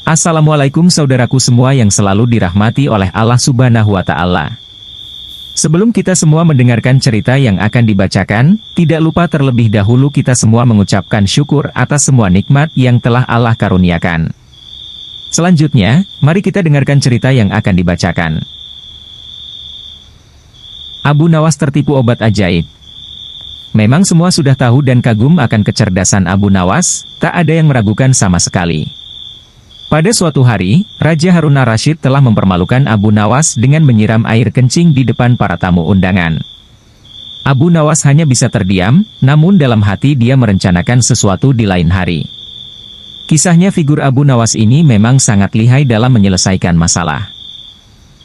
Assalamualaikum saudaraku semua yang selalu dirahmati oleh Allah Subhanahu wa Ta'ala. Sebelum kita semua mendengarkan cerita yang akan dibacakan, tidak lupa terlebih dahulu kita semua mengucapkan syukur atas semua nikmat yang telah Allah karuniakan. Selanjutnya, mari kita dengarkan cerita yang akan dibacakan. Abu Nawas tertipu obat ajaib. Memang semua sudah tahu dan kagum akan kecerdasan Abu Nawas, tak ada yang meragukan sama sekali. Pada suatu hari, Raja Harun ar-Rasyid telah mempermalukan Abu Nawas dengan menyiram air kencing di depan para tamu undangan. Abu Nawas hanya bisa terdiam, namun dalam hati dia merencanakan sesuatu di lain hari. Kisahnya figur Abu Nawas ini memang sangat lihai dalam menyelesaikan masalah.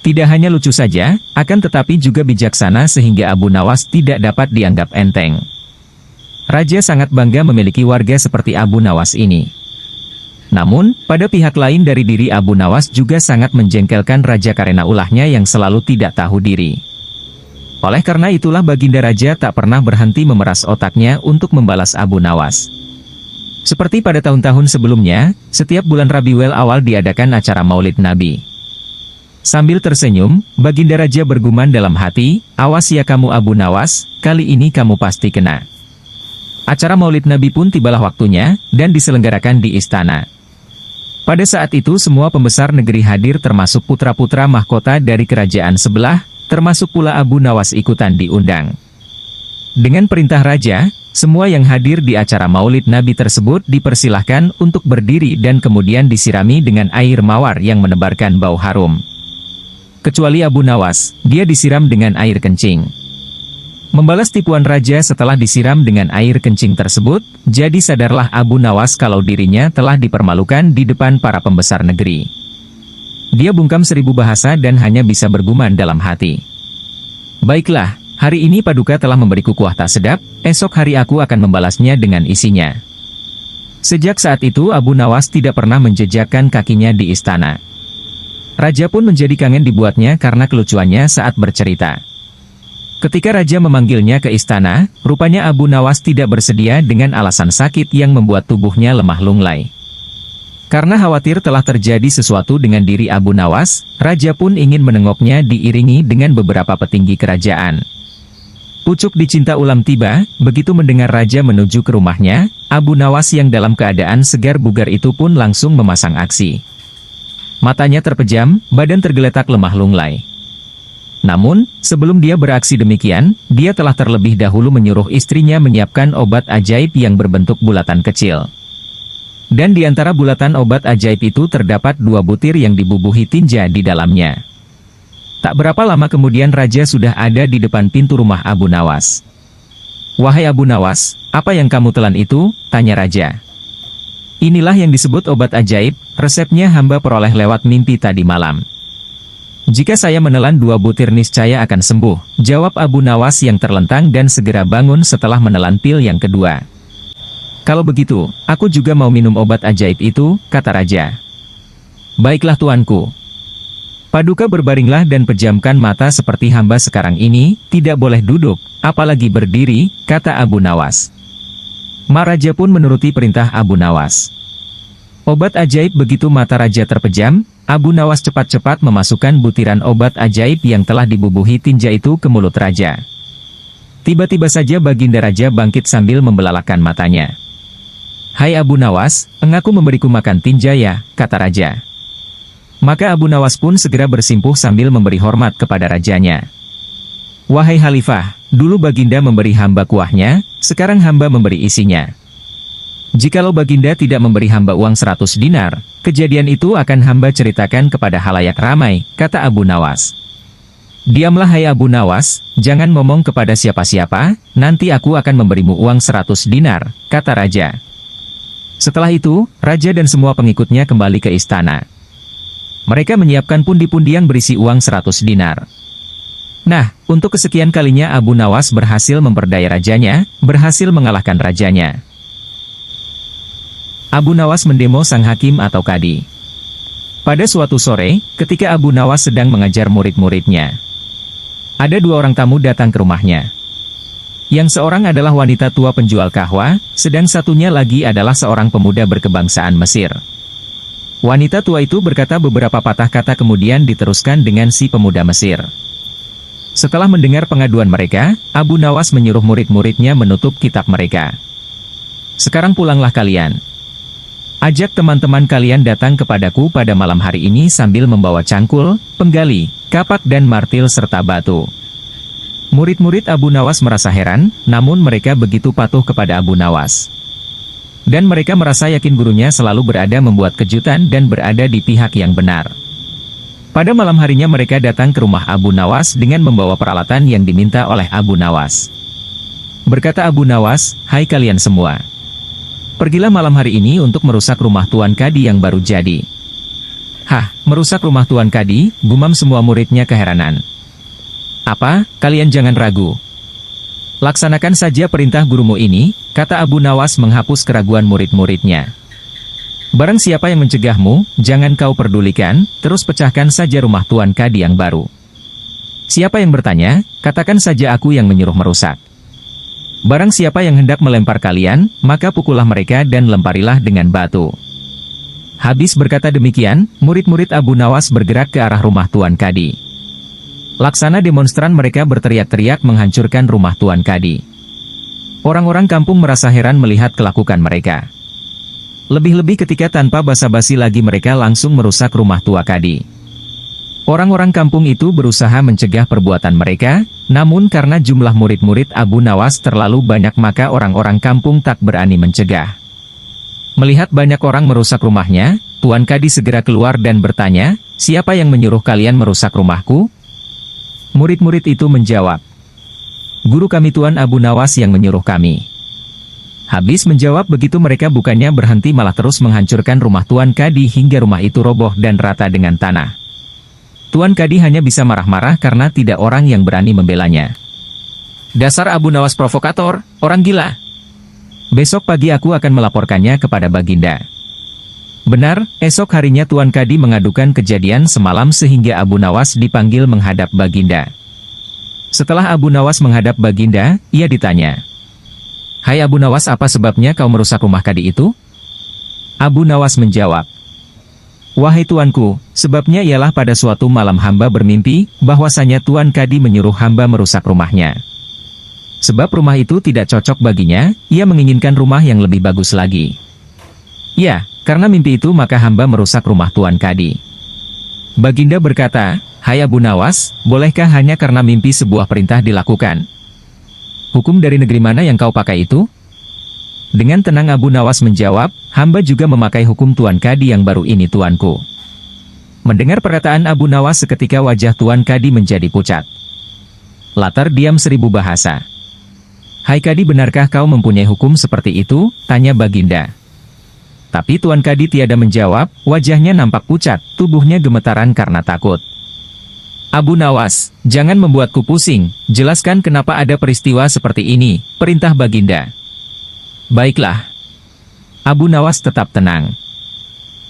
Tidak hanya lucu saja, akan tetapi juga bijaksana sehingga Abu Nawas tidak dapat dianggap enteng. Raja sangat bangga memiliki warga seperti Abu Nawas ini. Namun, pada pihak lain dari diri Abu Nawas juga sangat menjengkelkan Raja karena ulahnya yang selalu tidak tahu diri. Oleh karena itulah Baginda Raja tak pernah berhenti memeras otaknya untuk membalas Abu Nawas. Seperti pada tahun-tahun sebelumnya, setiap bulan Rabiul Awal diadakan acara Maulid Nabi. Sambil tersenyum, Baginda Raja bergumam dalam hati, "Awas ya kamu Abu Nawas, kali ini kamu pasti kena." Acara Maulid Nabi pun tibalah waktunya, dan diselenggarakan di istana. Pada saat itu semua pembesar negeri hadir termasuk putra-putra mahkota dari kerajaan sebelah, termasuk pula Abu Nawas ikutan diundang. Dengan perintah Raja, semua yang hadir di acara Maulid Nabi tersebut dipersilahkan untuk berdiri dan kemudian disirami dengan air mawar yang menebarkan bau harum. Kecuali Abu Nawas, dia disiram dengan air kencing. Membalas tipuan Raja setelah disiram dengan air kencing tersebut, jadi sadarlah Abu Nawas kalau dirinya telah dipermalukan di depan para pembesar negeri. Dia bungkam 1000 bahasa dan hanya bisa bergumam dalam hati. "Baiklah, hari ini Paduka telah memberiku kuah tak sedap, esok hari aku akan membalasnya dengan isinya." Sejak saat itu Abu Nawas tidak pernah menjejakkan kakinya di istana. Raja pun menjadi kangen dibuatnya karena kelucuannya saat bercerita. Ketika Raja memanggilnya ke istana, rupanya Abu Nawas tidak bersedia dengan alasan sakit yang membuat tubuhnya lemah lunglai. Karena khawatir telah terjadi sesuatu dengan diri Abu Nawas, Raja pun ingin menengoknya diiringi dengan beberapa petinggi kerajaan. Pucuk dicinta ulam tiba, begitu mendengar Raja menuju ke rumahnya, Abu Nawas yang dalam keadaan segar bugar itu pun langsung memasang aksi. Matanya terpejam, badan tergeletak lemah lunglai. Namun, sebelum dia beraksi demikian, dia telah terlebih dahulu menyuruh istrinya menyiapkan obat ajaib yang berbentuk bulatan kecil. Dan di antara bulatan obat ajaib itu terdapat 2 butir yang dibubuhi tinja di dalamnya. Tak berapa lama kemudian Raja sudah ada di depan pintu rumah Abu Nawas. "Wahai Abu Nawas, apa yang kamu telan itu?" tanya Raja. "Inilah yang disebut obat ajaib, resepnya hamba peroleh lewat mimpi tadi malam. Jika saya menelan 2 butir niscaya akan sembuh," jawab Abu Nawas yang terlentang dan segera bangun setelah menelan pil yang kedua. "Kalau begitu, aku juga mau minum obat ajaib itu," kata Raja. "Baiklah tuanku." Paduka berbaringlah dan pejamkan mata seperti hamba sekarang ini, tidak boleh duduk, apalagi berdiri, kata Abu Nawas. Raja pun menuruti perintah Abu Nawas. Obat ajaib begitu mata Raja terpejam, Abu Nawas cepat-cepat memasukkan butiran obat ajaib yang telah dibubuhi tinja itu ke mulut Raja. Tiba-tiba saja Baginda Raja bangkit sambil membelalakan matanya. "Hai Abu Nawas, engkau memberiku makan tinja ya," kata Raja. Maka Abu Nawas pun segera bersimpuh sambil memberi hormat kepada rajanya. "Wahai Khalifah, dulu Baginda memberi hamba kuahnya, sekarang hamba memberi isinya. Jikalau Baginda tidak memberi hamba uang 100 dinar, kejadian itu akan hamba ceritakan kepada halayak ramai," kata Abu Nawas. "Diamlah hai Abu Nawas, jangan ngomong kepada siapa-siapa, nanti aku akan memberimu uang 100 dinar, kata Raja. Setelah itu, Raja dan semua pengikutnya kembali ke istana. Mereka menyiapkan pundi-pundi yang berisi uang 100 dinar. Nah, untuk kesekian kalinya Abu Nawas berhasil memperdaya rajanya, berhasil mengalahkan rajanya. Abu Nawas mendemo sang hakim atau kadi. Pada suatu sore, ketika Abu Nawas sedang mengajar murid-muridnya, ada 2 orang tamu datang ke rumahnya. Yang seorang adalah wanita tua penjual kahwa, sedang satunya lagi adalah seorang pemuda berkebangsaan Mesir. Wanita tua itu berkata beberapa patah kata kemudian diteruskan dengan si pemuda Mesir. Setelah mendengar pengaduan mereka, Abu Nawas menyuruh murid-muridnya menutup kitab mereka. Sekarang pulanglah kalian. Ajak teman-teman kalian datang kepadaku pada malam hari ini sambil membawa cangkul, penggali, kapak dan martil serta batu. Murid-murid Abu Nawas merasa heran, namun mereka begitu patuh kepada Abu Nawas. Dan mereka merasa yakin gurunya selalu berada membuat kejutan dan berada di pihak yang benar. Pada malam harinya mereka datang ke rumah Abu Nawas dengan membawa peralatan yang diminta oleh Abu Nawas. Berkata Abu Nawas, "Hai kalian semua. Pergilah malam hari ini untuk merusak rumah Tuan Kadi yang baru jadi." "Hah, merusak rumah Tuan Kadi?" gumam semua muridnya keheranan. "Apa, kalian jangan ragu. Laksanakan saja perintah gurumu ini," kata Abu Nawas menghapus keraguan murid-muridnya. "Barang siapa yang mencegahmu, jangan kau pedulikan, terus pecahkan saja rumah Tuan Kadi yang baru. Siapa yang bertanya, katakan saja aku yang menyuruh merusak. Barang siapa yang hendak melempar kalian, maka pukullah mereka dan lemparilah dengan batu." Habis berkata demikian, murid-murid Abu Nawas bergerak ke arah rumah Tuan Kadi. Laksana demonstran mereka berteriak-teriak menghancurkan rumah Tuan Kadi. Orang-orang kampung merasa heran melihat kelakukan mereka. Lebih-lebih ketika tanpa basa-basi lagi mereka langsung merusak rumah tua Kadi. Orang-orang kampung itu berusaha mencegah perbuatan mereka, namun karena jumlah murid-murid Abu Nawas terlalu banyak maka orang-orang kampung tak berani mencegah. Melihat banyak orang merusak rumahnya, Tuan Kadi segera keluar dan bertanya, "Siapa yang menyuruh kalian merusak rumahku?" Murid-murid itu menjawab, "Guru kami Tuan Abu Nawas yang menyuruh kami." Habis menjawab begitu mereka bukannya berhenti malah terus menghancurkan rumah Tuan Kadi hingga rumah itu roboh dan rata dengan tanah. Tuan Kadi hanya bisa marah-marah karena tidak orang yang berani membelanya. "Dasar Abu Nawas provokator, orang gila. Besok pagi aku akan melaporkannya kepada Baginda." Benar, esok harinya Tuan Kadi mengadukan kejadian semalam sehingga Abu Nawas dipanggil menghadap Baginda. Setelah Abu Nawas menghadap Baginda, ia ditanya, "Hai Abu Nawas, apa sebabnya kau merusak rumah Kadi itu?" Abu Nawas menjawab, "Wahai tuanku, sebabnya ialah pada suatu malam hamba bermimpi, bahwasanya Tuan Kadi menyuruh hamba merusak rumahnya. Sebab rumah itu tidak cocok baginya, ia menginginkan rumah yang lebih bagus lagi. Ya, karena mimpi itu maka hamba merusak rumah Tuan Kadi." Baginda berkata, "Hai Abu Nawas, bolehkah hanya karena mimpi sebuah perintah dilakukan? Hukum dari negeri mana yang kau pakai itu?" Dengan tenang Abu Nawas menjawab, "Hamba juga memakai hukum Tuan Kadi yang baru ini tuanku." Mendengar perkataan Abu Nawas seketika wajah Tuan Kadi menjadi pucat. Latar diam 1000 bahasa. "Hai Kadi, benarkah kau mempunyai hukum seperti itu?" tanya Baginda. Tapi Tuan Kadi tiada menjawab, wajahnya nampak pucat, tubuhnya gemetaran karena takut. "Abu Nawas, jangan membuatku pusing, jelaskan kenapa ada peristiwa seperti ini," perintah Baginda. "Baiklah." Abu Nawas tetap tenang.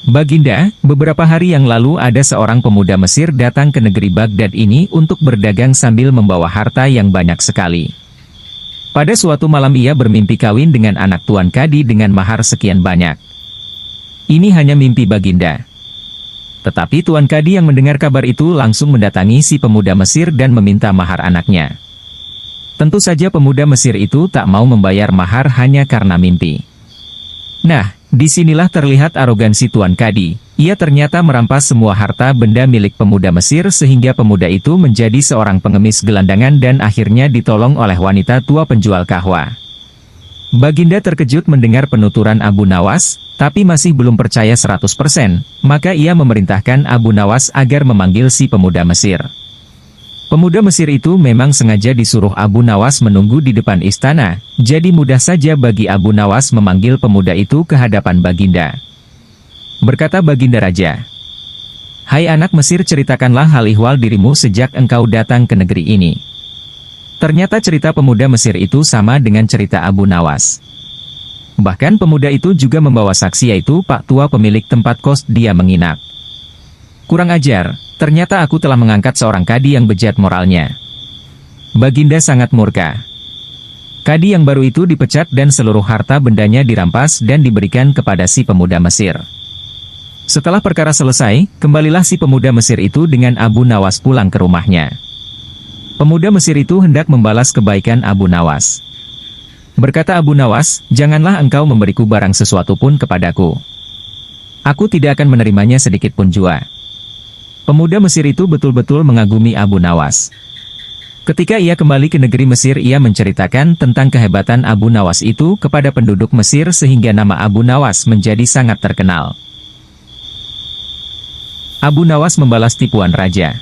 "Baginda, beberapa hari yang lalu ada seorang pemuda Mesir datang ke negeri Baghdad ini untuk berdagang sambil membawa harta yang banyak sekali. Pada suatu malam ia bermimpi kawin dengan anak Tuan Kadi dengan mahar sekian banyak. Ini hanya mimpi Baginda." Tetapi Tuan Kadi yang mendengar kabar itu langsung mendatangi si pemuda Mesir dan meminta mahar anaknya. Tentu saja pemuda Mesir itu tak mau membayar mahar hanya karena mimpi. Nah, disinilah terlihat arogansi Tuan Kadi. Ia ternyata merampas semua harta benda milik pemuda Mesir sehingga pemuda itu menjadi seorang pengemis gelandangan dan akhirnya ditolong oleh wanita tua penjual kahwa. Baginda terkejut mendengar penuturan Abu Nawas, tapi masih belum percaya 100%, maka ia memerintahkan Abu Nawas agar memanggil si pemuda Mesir. Pemuda Mesir itu memang sengaja disuruh Abu Nawas menunggu di depan istana, jadi mudah saja bagi Abu Nawas memanggil pemuda itu ke hadapan Baginda. Berkata Baginda Raja, "Hai anak Mesir, ceritakanlah hal ihwal dirimu sejak engkau datang ke negeri ini." Ternyata cerita pemuda Mesir itu sama dengan cerita Abu Nawas. Bahkan pemuda itu juga membawa saksi yaitu Pak Tua pemilik tempat kos dia menginap. "Kurang ajar, ternyata aku telah mengangkat seorang kadi yang bejat moralnya." Baginda sangat murka. Kadi yang baru itu dipecat dan seluruh harta bendanya dirampas dan diberikan kepada si pemuda Mesir. Setelah perkara selesai, kembalilah si pemuda Mesir itu dengan Abu Nawas pulang ke rumahnya. Pemuda Mesir itu hendak membalas kebaikan Abu Nawas. Berkata Abu Nawas, "Janganlah engkau memberiku barang sesuatu pun kepadaku. Aku tidak akan menerimanya sedikit pun jua." Pemuda Mesir itu betul-betul mengagumi Abu Nawas. Ketika ia kembali ke negeri Mesir, ia menceritakan tentang kehebatan Abu Nawas itu kepada penduduk Mesir sehingga nama Abu Nawas menjadi sangat terkenal. Abu Nawas membalas tipuan raja.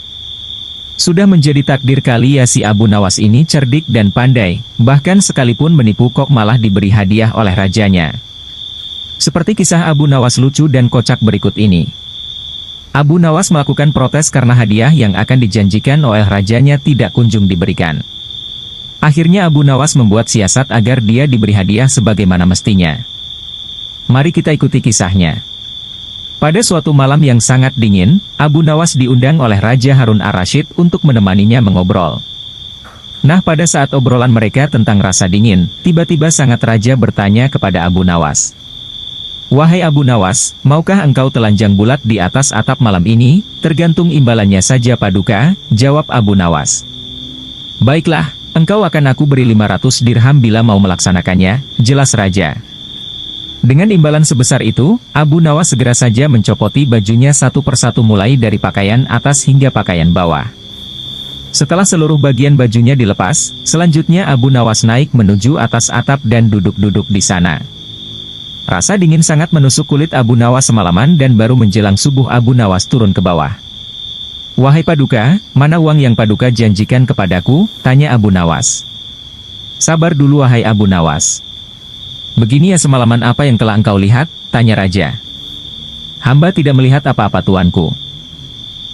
Sudah menjadi takdir kali ya si Abu Nawas ini cerdik dan pandai, bahkan sekalipun menipu kok malah diberi hadiah oleh rajanya. Seperti kisah Abu Nawas lucu dan kocak berikut ini. Abu Nawas melakukan protes karena hadiah yang akan dijanjikan oleh rajanya tidak kunjung diberikan. Akhirnya Abu Nawas membuat siasat agar dia diberi hadiah sebagaimana mestinya. Mari kita ikuti kisahnya. Pada suatu malam yang sangat dingin, Abu Nawas diundang oleh Raja Harun ar-Rasyid untuk menemaninya mengobrol. Nah, pada saat obrolan mereka tentang rasa dingin, tiba-tiba sangat raja bertanya kepada Abu Nawas. "Wahai Abu Nawas, maukah engkau telanjang bulat di atas atap malam ini? Tergantung imbalannya saja Paduka," jawab Abu Nawas. "Baiklah, engkau akan aku beri 500 dirham bila mau melaksanakannya," jelas raja. Dengan imbalan sebesar itu, Abu Nawas segera saja mencopoti bajunya satu persatu mulai dari pakaian atas hingga pakaian bawah. Setelah seluruh bagian bajunya dilepas, selanjutnya Abu Nawas naik menuju atas atap dan duduk-duduk di sana. Rasa dingin sangat menusuk kulit Abu Nawas semalaman dan baru menjelang subuh Abu Nawas turun ke bawah. "Wahai Paduka, mana uang yang Paduka janjikan kepadaku?" tanya Abu Nawas. "Sabar dulu wahai Abu Nawas. Begini ya semalaman apa yang telah engkau lihat?" tanya raja. "Hamba tidak melihat apa-apa tuanku.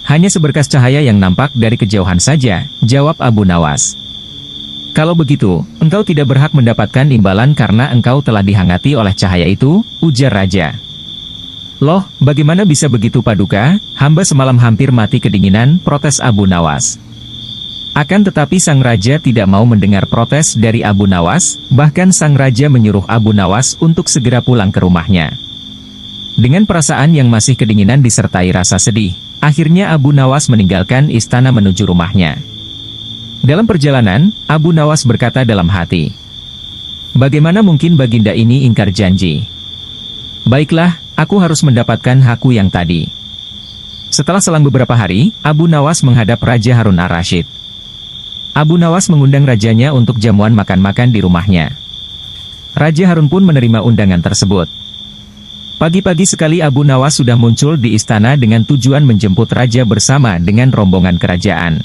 Hanya seberkas cahaya yang nampak dari kejauhan saja," jawab Abu Nawas. "Kalau begitu, engkau tidak berhak mendapatkan imbalan karena engkau telah dihangati oleh cahaya itu," ujar raja. "Loh, bagaimana bisa begitu Paduka? Hamba semalam hampir mati kedinginan," protes Abu Nawas. Akan tetapi sang raja tidak mau mendengar protes dari Abu Nawas, bahkan sang raja menyuruh Abu Nawas untuk segera pulang ke rumahnya. Dengan perasaan yang masih kedinginan disertai rasa sedih, akhirnya Abu Nawas meninggalkan istana menuju rumahnya. Dalam perjalanan, Abu Nawas berkata dalam hati, "Bagaimana mungkin baginda ini ingkar janji? Baiklah, aku harus mendapatkan hakku yang tadi." Setelah selang beberapa hari, Abu Nawas menghadap Raja Harun ar-Rasyid. Abu Nawas mengundang rajanya untuk jamuan makan-makan di rumahnya. Raja Harun pun menerima undangan tersebut. Pagi-pagi sekali Abu Nawas sudah muncul di istana dengan tujuan menjemput raja bersama dengan rombongan kerajaan.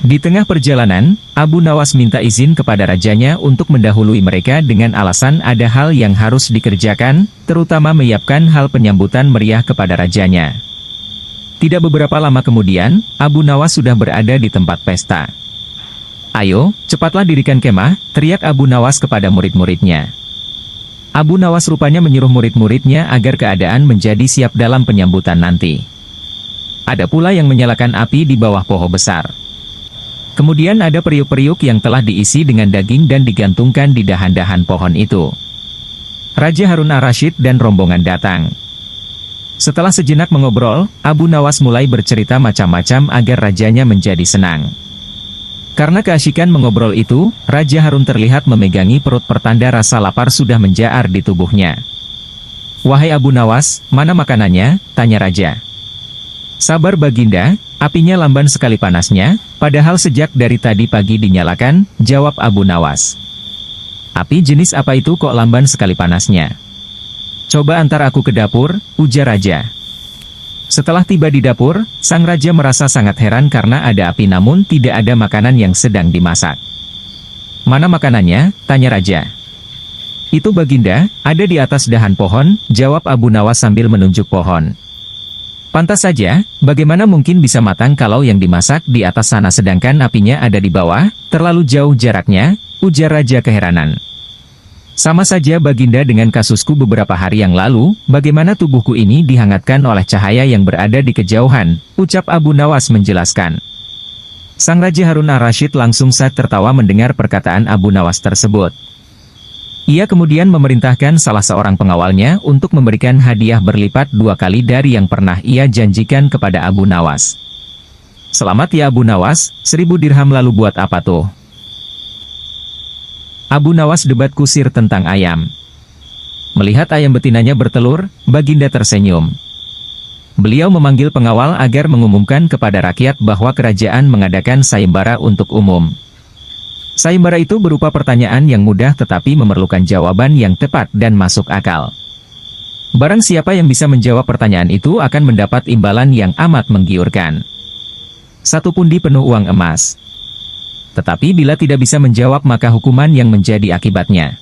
Di tengah perjalanan, Abu Nawas minta izin kepada rajanya untuk mendahului mereka dengan alasan ada hal yang harus dikerjakan, terutama menyiapkan hal penyambutan meriah kepada rajanya. Tidak beberapa lama kemudian, Abu Nawas sudah berada di tempat pesta. "Ayo, cepatlah dirikan kemah," teriak Abu Nawas kepada murid-muridnya. Abu Nawas rupanya menyuruh murid-muridnya agar keadaan menjadi siap dalam penyambutan nanti. Ada pula yang menyalakan api di bawah pohon besar. Kemudian ada periuk-periuk yang telah diisi dengan daging dan digantungkan di dahan-dahan pohon itu. Raja Harun ar-Rasyid dan rombongan datang. Setelah sejenak mengobrol, Abu Nawas mulai bercerita macam-macam agar rajanya menjadi senang. Karena keasyikan mengobrol itu, Raja Harun terlihat memegangi perut pertanda rasa lapar sudah menjaar di tubuhnya. "Wahai Abu Nawas, mana makanannya?" tanya raja. "Sabar Baginda, apinya lamban sekali panasnya, padahal sejak dari tadi pagi dinyalakan," jawab Abu Nawas. "Api jenis apa itu kok lamban sekali panasnya?" "Coba antar aku ke dapur," ujar raja. Setelah tiba di dapur, sang raja merasa sangat heran karena ada api namun tidak ada makanan yang sedang dimasak. "Mana makanannya?" tanya raja. "Itu Baginda, ada di atas dahan pohon," jawab Abu Nawas sambil menunjuk pohon. "Pantas saja, bagaimana mungkin bisa matang kalau yang dimasak di atas sana sedangkan apinya ada di bawah, terlalu jauh jaraknya," ujar raja keheranan. "Sama saja Baginda dengan kasusku beberapa hari yang lalu, bagaimana tubuhku ini dihangatkan oleh cahaya yang berada di kejauhan," ucap Abu Nawas menjelaskan. Sang Raja Harun ar-Rasyid langsung tertawa mendengar perkataan Abu Nawas tersebut. Ia kemudian memerintahkan salah seorang pengawalnya untuk memberikan hadiah berlipat 2 kali dari yang pernah ia janjikan kepada Abu Nawas. "Selamat ya Abu Nawas, 1000 dirham lalu buat apa tuh?" Abu Nawas debat kusir tentang ayam. Melihat ayam betinanya bertelur, Baginda tersenyum. Beliau memanggil pengawal agar mengumumkan kepada rakyat bahwa kerajaan mengadakan sayembara untuk umum. Sayembara itu berupa pertanyaan yang mudah tetapi memerlukan jawaban yang tepat dan masuk akal. Barang siapa yang bisa menjawab pertanyaan itu akan mendapat imbalan yang amat menggiurkan. 1 pundi penuh uang emas. Tetapi bila tidak bisa menjawab maka hukuman yang menjadi akibatnya.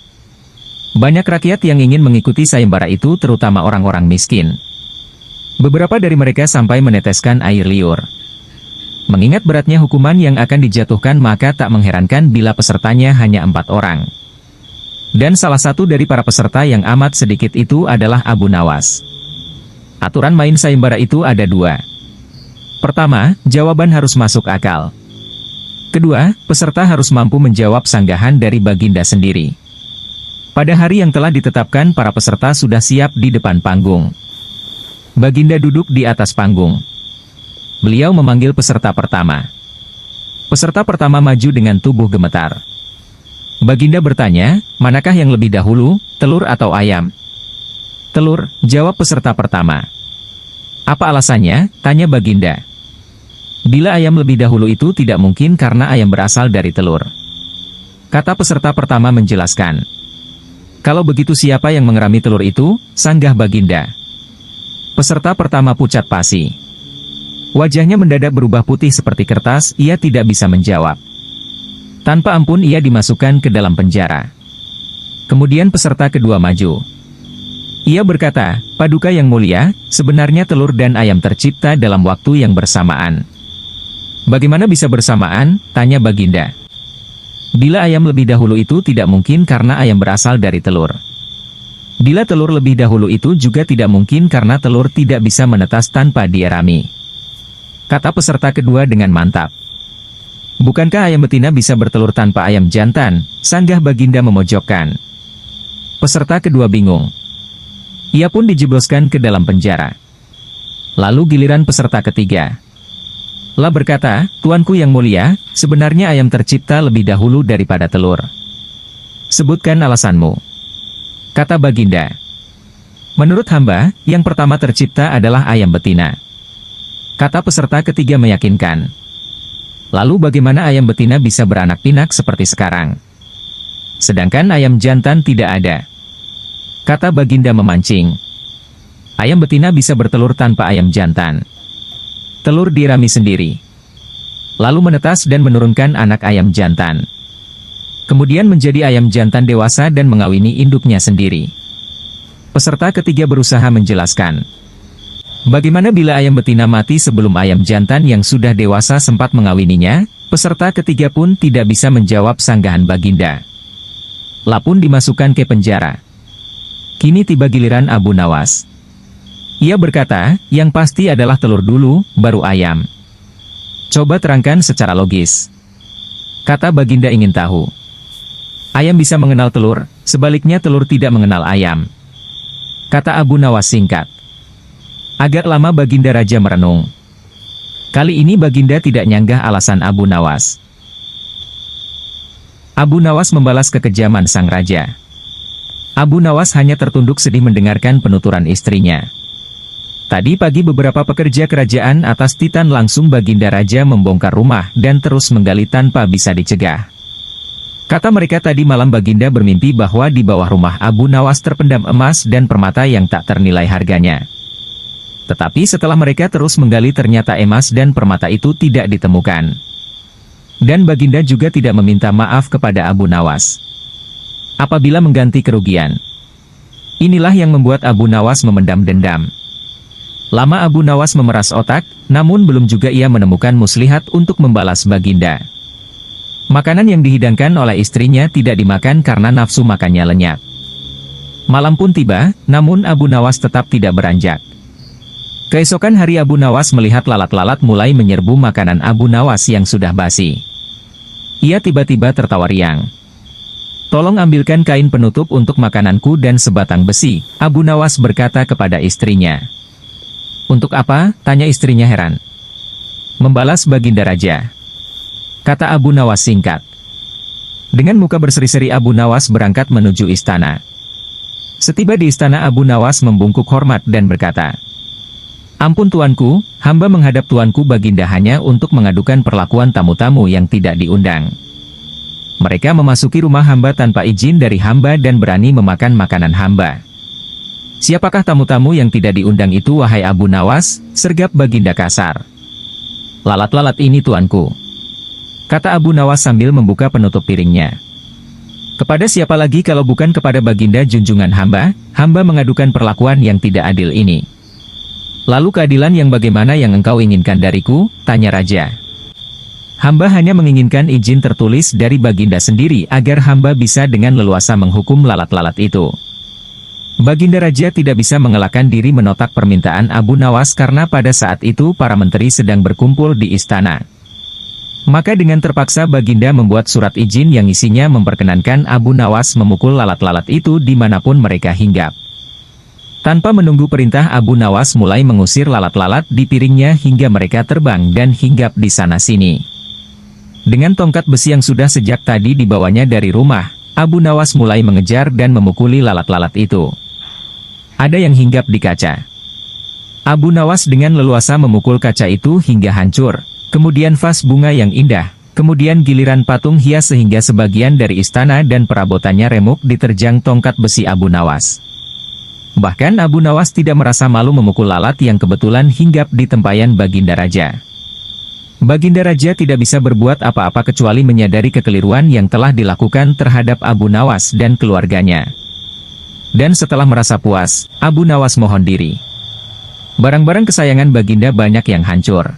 Banyak rakyat yang ingin mengikuti sayembara itu terutama orang-orang miskin. Beberapa dari mereka sampai meneteskan air liur. Mengingat beratnya hukuman yang akan dijatuhkan maka tak mengherankan bila pesertanya hanya 4 orang. Dan salah satu dari para peserta yang amat sedikit itu adalah Abu Nawas. Aturan main sayembara itu ada 2. Pertama, jawaban harus masuk akal. Kedua, peserta harus mampu menjawab sanggahan dari Baginda sendiri. Pada hari yang telah ditetapkan para peserta sudah siap di depan panggung. Baginda duduk di atas panggung. Beliau memanggil peserta pertama. Peserta pertama maju dengan tubuh gemetar. Baginda bertanya, manakah yang lebih dahulu, telur atau ayam? Telur, jawab peserta pertama. Apa alasannya? Tanya Baginda. Bila ayam lebih dahulu itu tidak mungkin karena ayam berasal dari telur. Kata peserta pertama menjelaskan. Kalau begitu siapa yang mengerami telur itu? Sanggah Baginda. Peserta pertama pucat pasi. Wajahnya mendadak berubah putih seperti kertas, ia tidak bisa menjawab. Tanpa ampun ia dimasukkan ke dalam penjara. Kemudian peserta kedua maju. Ia berkata, Paduka yang mulia, sebenarnya telur dan ayam tercipta dalam waktu yang bersamaan. Bagaimana bisa bersamaan? Tanya Baginda. Bila ayam lebih dahulu itu tidak mungkin karena ayam berasal dari telur. Bila telur lebih dahulu itu juga tidak mungkin karena telur tidak bisa menetas tanpa dierami. Kata peserta kedua dengan mantap. Bukankah ayam betina bisa bertelur tanpa ayam jantan? Sanggah Baginda memojokkan. Peserta kedua bingung. Ia pun dijebloskan ke dalam penjara. Lalu giliran peserta ketiga. Lah berkata, Tuanku yang mulia, sebenarnya ayam tercipta lebih dahulu daripada telur. Sebutkan alasanmu. Kata Baginda. Menurut hamba, yang pertama tercipta adalah ayam betina. Kata peserta ketiga meyakinkan. Lalu bagaimana ayam betina bisa beranak pinak seperti sekarang? Sedangkan ayam jantan tidak ada. Kata Baginda memancing. Ayam betina bisa bertelur tanpa ayam jantan. Telur dirami sendiri. Lalu menetas dan menurunkan anak ayam jantan. Kemudian menjadi ayam jantan dewasa dan mengawini induknya sendiri. Peserta ketiga berusaha menjelaskan. Bagaimana bila ayam betina mati sebelum ayam jantan yang sudah dewasa sempat mengawininya? Peserta ketiga pun tidak bisa menjawab sanggahan Baginda. Lapun dimasukkan ke penjara. Kini tiba giliran Abu Nawas. Ia berkata, yang pasti adalah telur dulu, baru ayam. Coba terangkan secara logis. Kata Baginda ingin tahu. Ayam bisa mengenal telur, sebaliknya telur tidak mengenal ayam. Kata Abu Nawas singkat. Agak lama Baginda Raja merenung. Kali ini Baginda tidak nyanggah alasan Abu Nawas. Abu Nawas membalas kekejaman sang raja. Abu Nawas hanya tertunduk sedih mendengarkan penuturan istrinya. Tadi pagi beberapa pekerja kerajaan atas Titan langsung Baginda Raja membongkar rumah dan terus menggali tanpa bisa dicegah. Kata mereka tadi malam Baginda bermimpi bahwa di bawah rumah Abu Nawas terpendam emas dan permata yang tak ternilai harganya. Tetapi setelah mereka terus menggali ternyata emas dan permata itu tidak ditemukan. Dan Baginda juga tidak meminta maaf kepada Abu Nawas. Apabila mengganti kerugian. Inilah yang membuat Abu Nawas memendam dendam. Lama Abu Nawas memeras otak, namun belum juga ia menemukan muslihat untuk membalas Baginda. Makanan yang dihidangkan oleh istrinya tidak dimakan karena nafsu makannya lenyap. Malam pun tiba, namun Abu Nawas tetap tidak beranjak. Keesokan hari Abu Nawas melihat lalat-lalat mulai menyerbu makanan Abu Nawas yang sudah basi. Ia tiba-tiba tertawa riang. Tolong ambilkan kain penutup untuk makananku dan sebatang besi, Abu Nawas berkata kepada istrinya. Untuk apa? Tanya istrinya heran. Membalas Baginda Raja, kata Abu Nawas singkat. Dengan muka berseri-seri Abu Nawas berangkat menuju istana. Setiba di istana Abu Nawas membungkuk hormat dan berkata, Ampun tuanku, hamba menghadap tuanku Baginda hanya untuk mengadukan perlakuan tamu-tamu yang tidak diundang. Mereka memasuki rumah hamba tanpa izin dari hamba dan berani memakan makanan hamba. Siapakah tamu-tamu yang tidak diundang itu wahai Abu Nawas? Sergap Baginda kasar. Lalat-lalat ini tuanku, kata Abu Nawas sambil membuka penutup piringnya. Kepada siapa lagi kalau bukan kepada Baginda junjungan hamba mengadukan perlakuan yang tidak adil ini. Lalu keadilan yang bagaimana yang engkau inginkan dariku? Tanya Raja. Hamba hanya menginginkan izin tertulis dari Baginda sendiri agar hamba bisa dengan leluasa menghukum lalat-lalat itu. Baginda Raja tidak bisa mengelakkan diri menotak permintaan Abu Nawas karena pada saat itu para menteri sedang berkumpul di istana. Maka dengan terpaksa Baginda membuat surat izin yang isinya memperkenankan Abu Nawas memukul lalat-lalat itu dimanapun mereka hinggap. Tanpa menunggu perintah Abu Nawas mulai mengusir lalat-lalat di piringnya hingga mereka terbang dan hinggap di sana-sini. Dengan tongkat besi yang sudah sejak tadi dibawanya dari rumah, Abu Nawas mulai mengejar dan memukuli lalat-lalat itu. Ada yang hinggap di kaca. Abu Nawas dengan leluasa memukul kaca itu hingga hancur, kemudian vas bunga yang indah, kemudian giliran patung hias sehingga sebagian dari istana dan perabotannya remuk diterjang tongkat besi Abu Nawas. Bahkan Abu Nawas tidak merasa malu memukul lalat yang kebetulan hinggap di tempayan Baginda Raja. Baginda Raja tidak bisa berbuat apa-apa kecuali menyadari kekeliruan yang telah dilakukan terhadap Abu Nawas dan keluarganya. Dan setelah merasa puas, Abu Nawas mohon diri. Barang-barang kesayangan Baginda banyak yang hancur.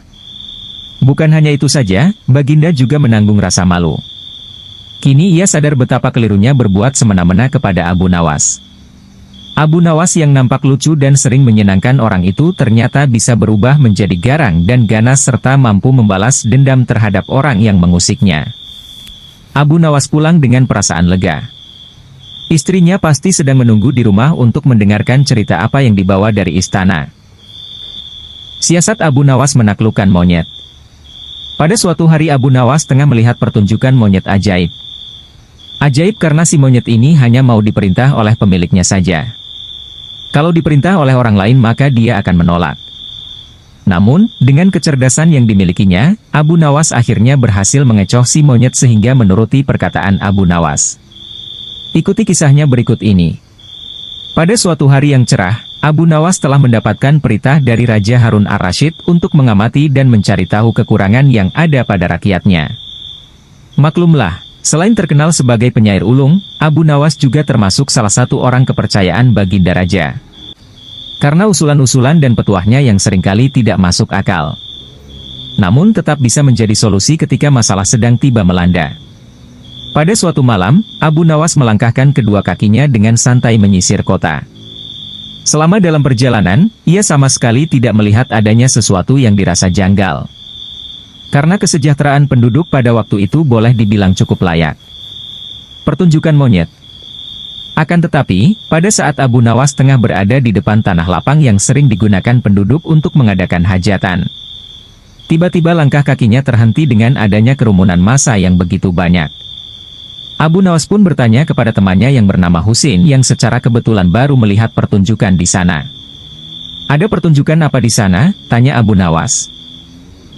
Bukan hanya itu saja, Baginda juga menanggung rasa malu. Kini ia sadar betapa kelirunya berbuat semena-mena kepada Abu Nawas. Abu Nawas yang nampak lucu dan sering menyenangkan orang itu ternyata bisa berubah menjadi garang dan ganas serta mampu membalas dendam terhadap orang yang mengusiknya. Abu Nawas pulang dengan perasaan lega. Istrinya pasti sedang menunggu di rumah untuk mendengarkan cerita apa yang dibawa dari istana. Siasat Abu Nawas menaklukkan monyet. Pada suatu hari Abu Nawas tengah melihat pertunjukan monyet ajaib. Ajaib karena si monyet ini hanya mau diperintah oleh pemiliknya saja. Kalau diperintah oleh orang lain maka dia akan menolak. Namun, dengan kecerdasan yang dimilikinya, Abu Nawas akhirnya berhasil mengecoh si monyet sehingga menuruti perkataan Abu Nawas. Ikuti kisahnya berikut ini. Pada suatu hari yang cerah, Abu Nawas telah mendapatkan perintah dari Raja Harun ar-Rasyid untuk mengamati dan mencari tahu kekurangan yang ada pada rakyatnya. Maklumlah, selain terkenal sebagai penyair ulung, Abu Nawas juga termasuk salah satu orang kepercayaan Baginda Raja. Karena usulan-usulan dan petuahnya yang seringkali tidak masuk akal. Namun tetap bisa menjadi solusi ketika masalah sedang tiba melanda. Pada suatu malam, Abu Nawas melangkahkan kedua kakinya dengan santai menyisir kota. Selama dalam perjalanan, ia sama sekali tidak melihat adanya sesuatu yang dirasa janggal. Karena kesejahteraan penduduk pada waktu itu boleh dibilang cukup layak. Pertunjukan monyet. Akan tetapi, pada saat Abu Nawas tengah berada di depan tanah lapang yang sering digunakan penduduk untuk mengadakan hajatan. Tiba-tiba langkah kakinya terhenti dengan adanya kerumunan massa yang begitu banyak. Abu Nawas pun bertanya kepada temannya yang bernama Husin yang secara kebetulan baru melihat pertunjukan di sana. Ada pertunjukan apa di sana? Tanya Abu Nawas.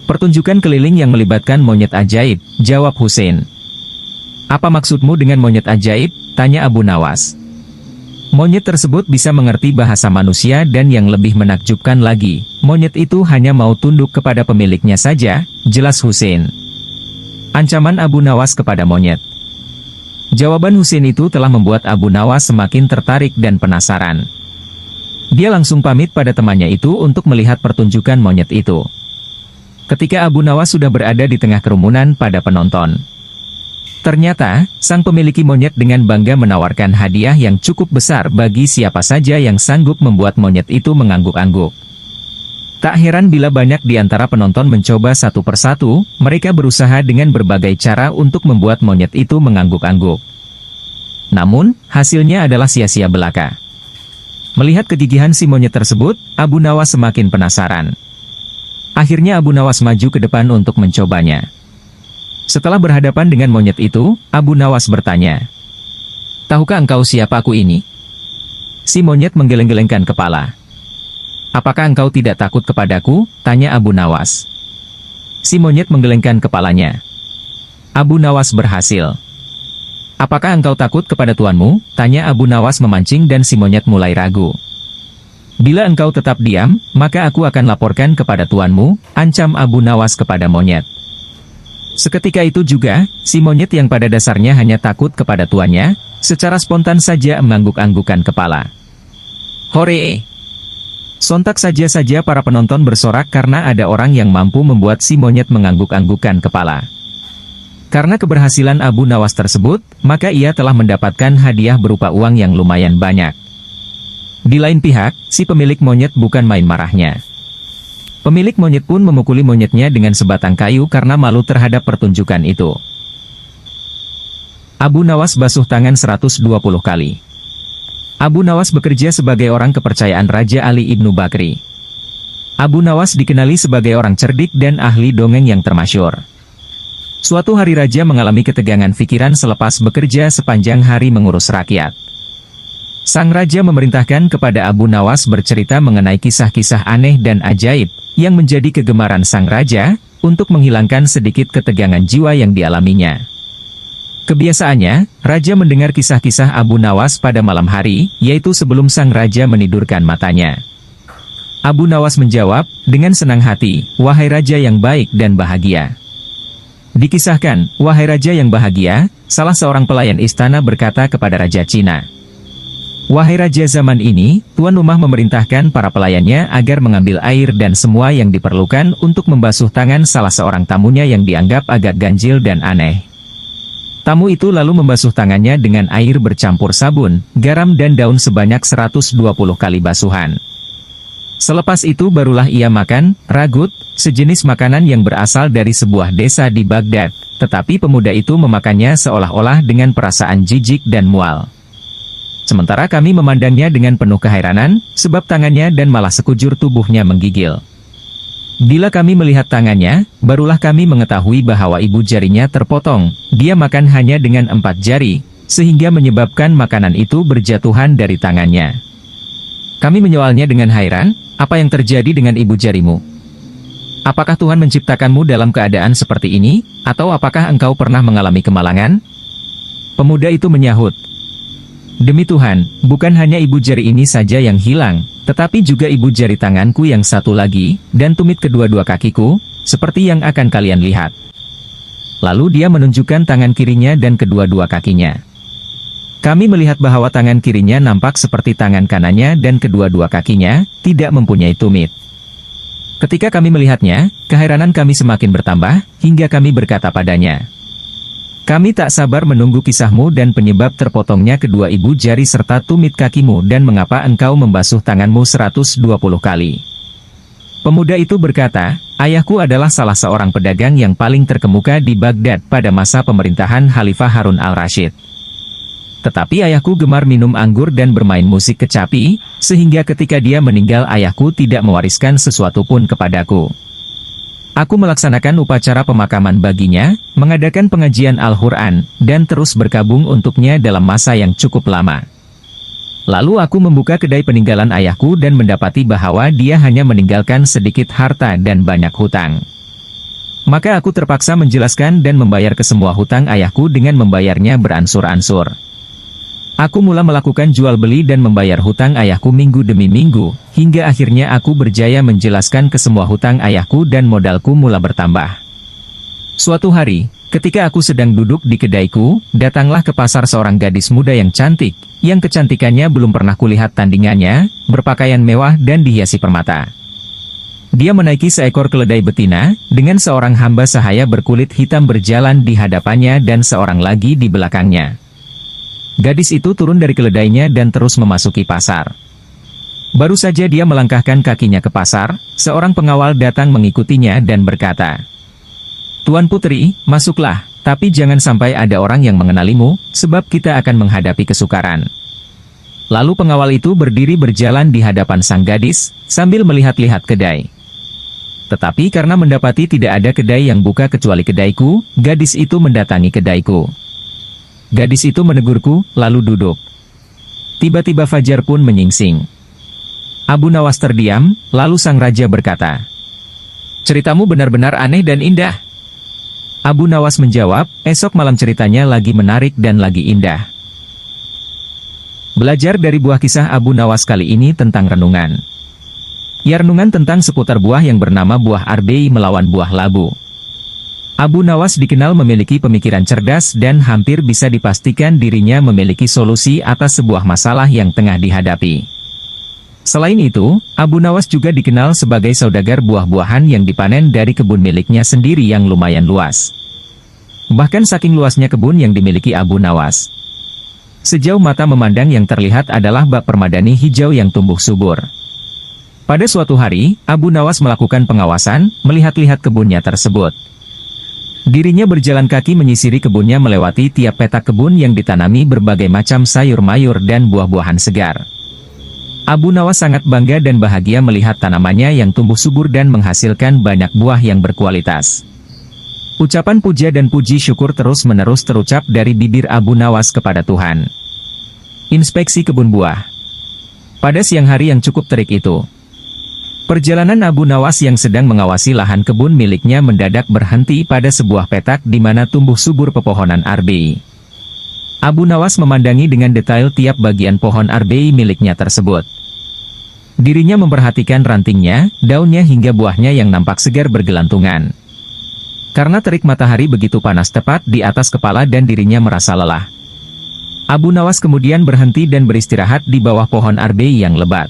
Pertunjukan keliling yang melibatkan monyet ajaib, jawab Husin. Apa maksudmu dengan monyet ajaib? Tanya Abu Nawas. Monyet tersebut bisa mengerti bahasa manusia dan yang lebih menakjubkan lagi, monyet itu hanya mau tunduk kepada pemiliknya saja, jelas Husin. Ancaman Abu Nawas kepada monyet. Jawaban Husin itu telah membuat Abu Nawas semakin tertarik dan penasaran. Dia langsung pamit pada temannya itu untuk melihat pertunjukan monyet itu. Ketika Abu Nawas sudah berada di tengah kerumunan pada penonton. Ternyata, sang pemilik monyet dengan bangga menawarkan hadiah yang cukup besar bagi siapa saja yang sanggup membuat monyet itu mengangguk-angguk. Tak heran bila banyak di antara penonton mencoba satu persatu, mereka berusaha dengan berbagai cara untuk membuat monyet itu mengangguk-angguk. Namun, hasilnya adalah sia-sia belaka. Melihat kegigihan si monyet tersebut, Abu Nawas semakin penasaran. Akhirnya Abu Nawas maju ke depan untuk mencobanya. Setelah berhadapan dengan monyet itu, Abu Nawas bertanya, "Tahukah engkau siapa aku ini?" Si monyet menggeleng-gelengkan kepala. "Apakah engkau tidak takut kepadaku?" tanya Abu Nawas. Si monyet menggelengkan kepalanya. Abu Nawas berhasil. "Apakah engkau takut kepada tuanmu?" tanya Abu Nawas memancing dan si monyet mulai ragu. "Bila engkau tetap diam, maka aku akan laporkan kepada tuanmu," ancam Abu Nawas kepada monyet. Seketika itu juga, si monyet yang pada dasarnya hanya takut kepada tuannya, secara spontan saja mengangguk-anggukan kepala. Hore! Sontak saja para penonton bersorak karena ada orang yang mampu membuat si monyet mengangguk-anggukan kepala. Karena keberhasilan Abu Nawas tersebut, maka ia telah mendapatkan hadiah berupa uang yang lumayan banyak. Di lain pihak, si pemilik monyet bukan main marahnya. Pemilik monyet pun memukuli monyetnya dengan sebatang kayu karena malu terhadap pertunjukan itu. Abu Nawas basuh tangan 120 kali. Abu Nawas bekerja sebagai orang kepercayaan Raja Ali Ibnu Bakri. Abu Nawas dikenali sebagai orang cerdik dan ahli dongeng yang termasyur. Suatu hari Raja mengalami ketegangan pikiran selepas bekerja sepanjang hari mengurus rakyat. Sang Raja memerintahkan kepada Abu Nawas bercerita mengenai kisah-kisah aneh dan ajaib, yang menjadi kegemaran Sang Raja, untuk menghilangkan sedikit ketegangan jiwa yang dialaminya. Kebiasaannya, Raja mendengar kisah-kisah Abu Nawas pada malam hari, yaitu sebelum Sang Raja menidurkan matanya. Abu Nawas menjawab, dengan senang hati, "Wahai Raja yang baik dan bahagia." Dikisahkan, wahai Raja yang bahagia, salah seorang pelayan istana berkata kepada Raja Cina, "Wahai Raja zaman ini, tuan rumah memerintahkan para pelayannya agar mengambil air dan semua yang diperlukan untuk membasuh tangan salah seorang tamunya yang dianggap agak ganjil dan aneh. Tamu itu lalu membasuh tangannya dengan air bercampur sabun, garam dan daun sebanyak 120 kali basuhan. Selepas itu barulah ia makan ragut, sejenis makanan yang berasal dari sebuah desa di Baghdad, tetapi pemuda itu memakannya seolah-olah dengan perasaan jijik dan mual. Sementara kami memandangnya dengan penuh keheranan, sebab tangannya dan malah sekujur tubuhnya menggigil. Bila kami melihat tangannya, barulah kami mengetahui bahwa ibu jarinya terpotong, dia makan hanya dengan 4 jari, sehingga menyebabkan makanan itu berjatuhan dari tangannya. Kami menyoalnya dengan heran, apa yang terjadi dengan ibu jarimu? Apakah Tuhan menciptakanmu dalam keadaan seperti ini, atau apakah engkau pernah mengalami kemalangan?" Pemuda itu menyahut, "Demi Tuhan, bukan hanya ibu jari ini saja yang hilang, tetapi juga ibu jari tanganku yang satu lagi, dan tumit kedua-dua kakiku, seperti yang akan kalian lihat." Lalu dia menunjukkan tangan kirinya dan kedua-dua kakinya. Kami melihat bahwa tangan kirinya nampak seperti tangan kanannya dan kedua-dua kakinya tidak mempunyai tumit. Ketika kami melihatnya, keheranan kami semakin bertambah, hingga kami berkata padanya, "Kami tak sabar menunggu kisahmu dan penyebab terpotongnya kedua ibu jari serta tumit kakimu dan mengapa engkau membasuh tanganmu 120 kali. Pemuda itu berkata, "Ayahku adalah salah seorang pedagang yang paling terkemuka di Baghdad pada masa pemerintahan Khalifah Harun al-Rashid. Tetapi ayahku gemar minum anggur dan bermain musik kecapi, sehingga ketika dia meninggal ayahku tidak mewariskan sesuatu pun kepadaku. Aku melaksanakan upacara pemakaman baginya, mengadakan pengajian Al-Quran, dan terus berkabung untuknya dalam masa yang cukup lama. Lalu aku membuka kedai peninggalan ayahku dan mendapati bahwa dia hanya meninggalkan sedikit harta dan banyak hutang. Maka aku terpaksa menjelaskan dan membayar ke semua hutang ayahku dengan membayarnya beransur-ansur. Aku mula melakukan jual beli dan membayar hutang ayahku minggu demi minggu, hingga akhirnya aku berjaya menjelaskan ke semua hutang ayahku dan modalku mula bertambah. Suatu hari, ketika aku sedang duduk di kedaiku, datanglah ke pasar seorang gadis muda yang cantik, yang kecantikannya belum pernah kulihat tandingannya, berpakaian mewah dan dihiasi permata. Dia menaiki seekor keledai betina, dengan seorang hamba sahaya berkulit hitam berjalan di hadapannya dan seorang lagi di belakangnya. Gadis itu turun dari keledainya dan terus memasuki pasar. Baru saja dia melangkahkan kakinya ke pasar, seorang pengawal datang mengikutinya dan berkata, "Tuan Putri, masuklah, Tapi jangan sampai ada orang yang mengenalimu, sebab kita akan menghadapi kesukaran. Lalu pengawal itu berdiri berjalan di hadapan sang gadis, sambil melihat-lihat kedai. Tetapi karena mendapati tidak ada kedai yang buka kecuali kedaiku, gadis itu mendatangi kedaiku. Gadis itu menegurku, lalu duduk. Tiba-tiba Fajar pun menyingsing. Abu Nawas terdiam, lalu sang raja berkata, "Ceritamu benar-benar aneh dan indah." Abu Nawas menjawab, "Esok malam ceritanya lagi menarik dan lagi indah." Belajar dari buah kisah Abu Nawas kali ini tentang renungan. Ya, renungan tentang seputar buah yang bernama buah arbei melawan buah labu. Abu Nawas dikenal memiliki pemikiran cerdas dan hampir bisa dipastikan dirinya memiliki solusi atas sebuah masalah yang tengah dihadapi. Selain itu, Abu Nawas juga dikenal sebagai saudagar buah-buahan yang dipanen dari kebun miliknya sendiri yang lumayan luas. Bahkan saking luasnya kebun yang dimiliki Abu Nawas, sejauh mata memandang yang terlihat adalah bak permadani hijau yang tumbuh subur. Pada suatu hari, Abu Nawas melakukan pengawasan, melihat-lihat kebunnya tersebut. Dirinya berjalan kaki menyisiri kebunnya melewati tiap petak kebun yang ditanami berbagai macam sayur mayur dan buah-buahan segar. Abu Nawas sangat bangga dan bahagia melihat tanamannya yang tumbuh subur dan menghasilkan banyak buah yang berkualitas. Ucapan puja dan puji syukur terus-menerus terucap dari bibir Abu Nawas kepada Tuhan. Inspeksi kebun buah. Pada siang hari yang cukup terik itu, perjalanan Abu Nawas yang sedang mengawasi lahan kebun miliknya mendadak berhenti pada sebuah petak di mana tumbuh subur pepohonan arbei. Abu Nawas memandangi dengan detail tiap bagian pohon arbei miliknya tersebut. Dirinya memperhatikan rantingnya, daunnya hingga buahnya yang nampak segar bergelantungan. Karena terik matahari begitu panas tepat di atas kepala dan dirinya merasa lelah, Abu Nawas kemudian berhenti dan beristirahat di bawah pohon arbei yang lebat.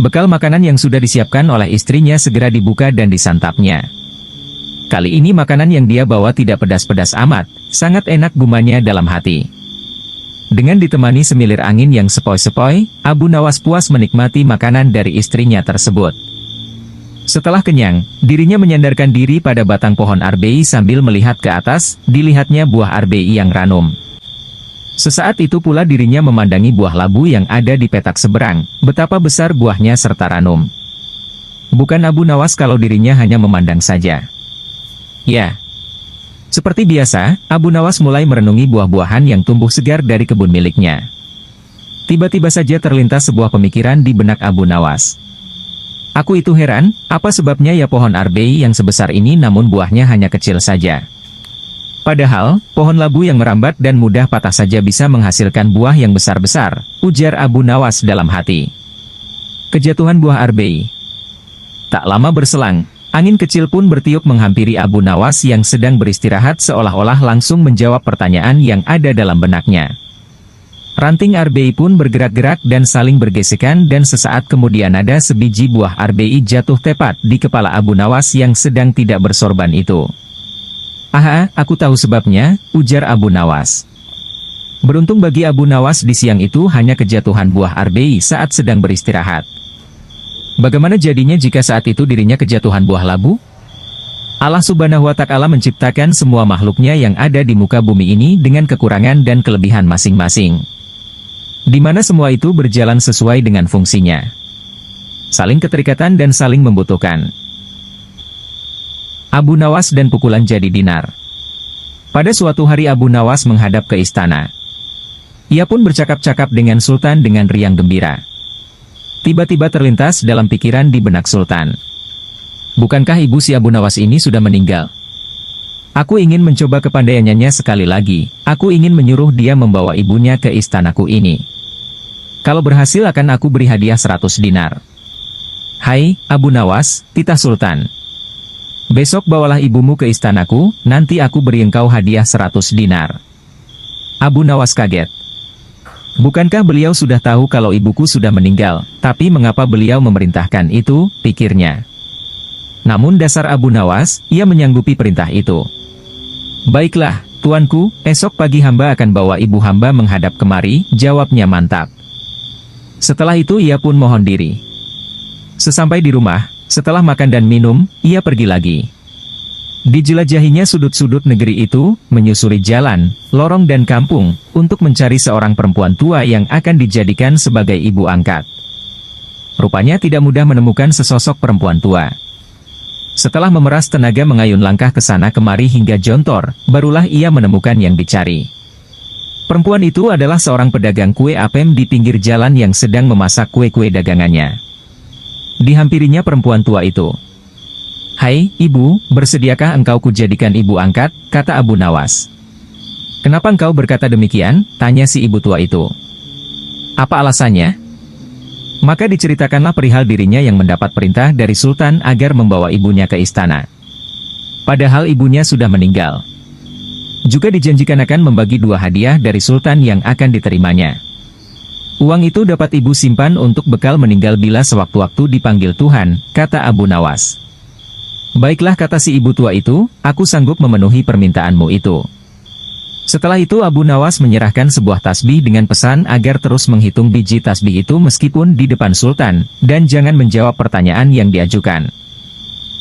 Bekal makanan yang sudah disiapkan oleh istrinya segera dibuka dan disantapnya. Kali ini makanan yang dia bawa tidak pedas-pedas amat, sangat enak gumanya dalam hati. Dengan ditemani semilir angin yang sepoi-sepoi, Abu Nawas puas menikmati makanan dari istrinya tersebut. Setelah kenyang, dirinya menyandarkan diri pada batang pohon arbei sambil melihat ke atas, dilihatnya buah arbei yang ranum. Sesaat itu pula dirinya memandangi buah labu yang ada di petak seberang, betapa besar buahnya serta ranum. Bukan Abu Nawas kalau dirinya hanya memandang saja. Ya, seperti biasa, Abu Nawas mulai merenungi buah-buahan yang tumbuh segar dari kebun miliknya. Tiba-tiba saja terlintas sebuah pemikiran di benak Abu Nawas. Aku itu heran, apa sebabnya ya pohon arbei yang sebesar ini namun buahnya hanya kecil saja. Padahal, pohon labu yang merambat dan mudah patah saja bisa menghasilkan buah yang besar-besar, ujar Abu Nawas dalam hati. Kejatuhan buah arbei. Tak lama berselang, angin kecil pun bertiup menghampiri Abu Nawas yang sedang beristirahat seolah-olah langsung menjawab pertanyaan yang ada dalam benaknya. Ranting arbei pun bergerak-gerak dan saling bergesekan dan sesaat kemudian ada sebiji buah arbei jatuh tepat di kepala Abu Nawas yang sedang tidak bersorban itu. "Aha, aku tahu sebabnya," ujar Abu Nawas. Beruntung bagi Abu Nawas di siang itu hanya kejatuhan buah arbei saat sedang beristirahat. Bagaimana jadinya jika saat itu dirinya kejatuhan buah labu? Allah Subhanahu wa Ta'ala menciptakan semua makhluknya yang ada di muka bumi ini dengan kekurangan dan kelebihan masing-masing, di mana semua itu berjalan sesuai dengan fungsinya, saling keterikatan dan saling membutuhkan. Abu Nawas dan pukulan jadi dinar. Pada suatu hari Abu Nawas menghadap ke istana. Ia pun bercakap-cakap dengan Sultan dengan riang gembira. Tiba-tiba terlintas dalam pikiran di benak Sultan. Bukankah ibu si Abu Nawas ini sudah meninggal? Aku ingin mencoba kepandaiannya sekali lagi. Aku ingin menyuruh dia membawa ibunya ke istanaku ini. Kalau berhasil akan aku beri hadiah 100 dinar. Hai, Abu Nawas, titah Sultan. Besok bawalah ibumu ke istanaku, nanti aku beri engkau hadiah 100 dinar. Abu Nawas kaget. Bukankah beliau sudah tahu kalau ibuku sudah meninggal, tapi mengapa beliau memerintahkan itu, pikirnya. Namun dasar Abu Nawas, ia menyanggupi perintah itu. Baiklah, tuanku, esok pagi hamba akan bawa ibu hamba menghadap kemari, jawabnya mantap. Setelah itu ia pun mohon diri. Sesampai di rumah, setelah makan dan minum, ia pergi lagi. Dijelajahinya sudut-sudut negeri itu, menyusuri jalan, lorong dan kampung, untuk mencari seorang perempuan tua yang akan dijadikan sebagai ibu angkat. Rupanya tidak mudah menemukan sesosok perempuan tua. Setelah memeras tenaga mengayun langkah ke sana kemari hingga jontor, barulah ia menemukan yang dicari. Perempuan itu adalah seorang pedagang kue apem di pinggir jalan yang sedang memasak kue-kue dagangannya. Dihampirinya perempuan tua itu. "Hai, ibu, bersediakah engkau kujadikan ibu angkat?" kata Abu Nawas. "Kenapa engkau berkata demikian?" tanya si ibu tua itu. "Apa alasannya?" Maka diceritakanlah perihal dirinya yang mendapat perintah dari Sultan agar membawa ibunya ke istana. Padahal ibunya sudah meninggal. Juga dijanjikan akan membagi 2 hadiah dari Sultan yang akan diterimanya. Uang itu dapat ibu simpan untuk bekal meninggal bila sewaktu-waktu dipanggil Tuhan, kata Abu Nawas. "Baiklah," kata si ibu tua itu, "aku sanggup memenuhi permintaanmu itu." Setelah itu Abu Nawas menyerahkan sebuah tasbih dengan pesan agar terus menghitung biji tasbih itu meskipun di depan Sultan, dan jangan menjawab pertanyaan yang diajukan.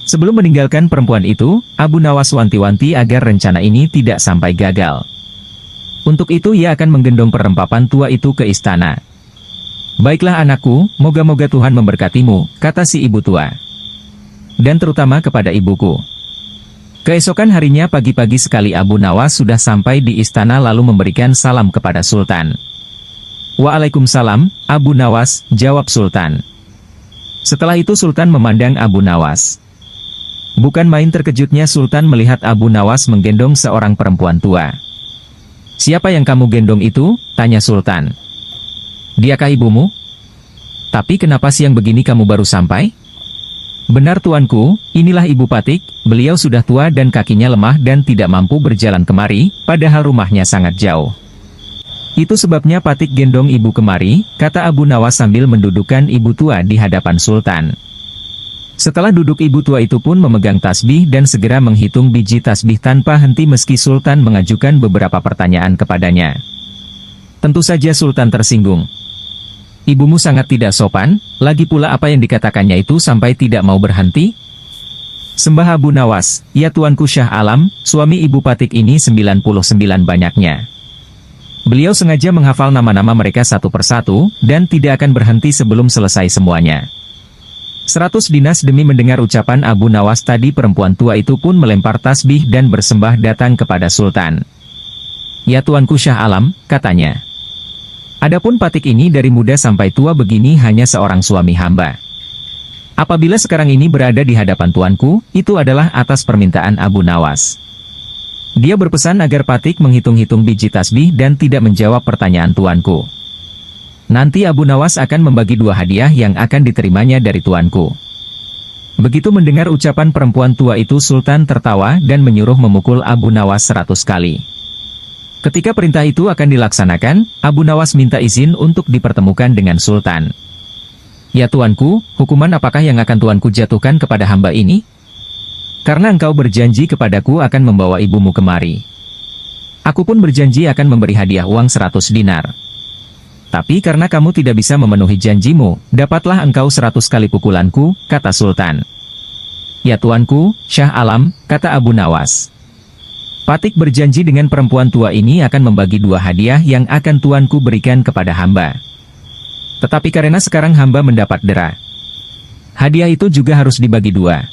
Sebelum meninggalkan perempuan itu, Abu Nawas wanti-wanti agar rencana ini tidak sampai gagal. Untuk itu ia akan menggendong perempapan tua itu ke istana. "Baiklah anakku, moga-moga Tuhan memberkatimu," kata si ibu tua. "Dan terutama kepada ibuku." Keesokan harinya pagi-pagi sekali Abu Nawas sudah sampai di istana lalu memberikan salam kepada Sultan. "Waalaikumsalam, Abu Nawas," jawab Sultan. Setelah itu Sultan memandang Abu Nawas. Bukan main terkejutnya Sultan melihat Abu Nawas menggendong seorang perempuan tua. "Siapa yang kamu gendong itu?" tanya Sultan. "Diakah ibumu? Tapi kenapa siang begini kamu baru sampai?" "Benar tuanku, inilah Ibu Patik, beliau sudah tua dan kakinya lemah dan tidak mampu berjalan kemari, padahal rumahnya sangat jauh. Itu sebabnya Patik gendong ibu kemari," kata Abu Nawas sambil mendudukkan ibu tua di hadapan Sultan. Setelah duduk ibu tua itu pun memegang tasbih dan segera menghitung biji tasbih tanpa henti meski Sultan mengajukan beberapa pertanyaan kepadanya. Tentu saja Sultan tersinggung. "Ibumu sangat tidak sopan, lagi pula apa yang dikatakannya itu sampai tidak mau berhenti?" "Sembah Abu Nawas, ya tuanku Syah Alam, suami Ibu Patik ini 99 banyaknya. Beliau sengaja menghafal nama-nama mereka satu persatu, dan tidak akan berhenti sebelum selesai semuanya." 100 dinas. Demi mendengar ucapan Abu Nawas tadi perempuan tua itu pun melempar tasbih dan bersembah datang kepada Sultan. "Ya tuanku Syah Alam," katanya. "Adapun Patik ini dari muda sampai tua begini hanya seorang suami hamba. Apabila sekarang ini berada di hadapan tuanku, itu adalah atas permintaan Abu Nawas. Dia berpesan agar Patik menghitung-hitung biji tasbih dan tidak menjawab pertanyaan tuanku. Nanti Abu Nawas akan membagi 2 hadiah yang akan diterimanya dari tuanku." Begitu mendengar ucapan perempuan tua itu Sultan tertawa dan menyuruh memukul Abu Nawas 100 kali. Ketika perintah itu akan dilaksanakan, Abu Nawas minta izin untuk dipertemukan dengan Sultan. "Ya tuanku, hukuman apakah yang akan tuanku jatuhkan kepada hamba ini? Karena engkau berjanji kepadaku akan membawa ibumu kemari. Aku pun berjanji akan memberi hadiah uang 100 dinar. Tapi karena kamu tidak bisa memenuhi janjimu, dapatlah engkau 100 kali pukulanku," kata Sultan. "Ya tuanku, Syah Alam," kata Abu Nawas. "Patik berjanji dengan perempuan tua ini akan membagi 2 hadiah yang akan tuanku berikan kepada hamba. Tetapi karena sekarang hamba mendapat dera, hadiah itu juga harus dibagi 2.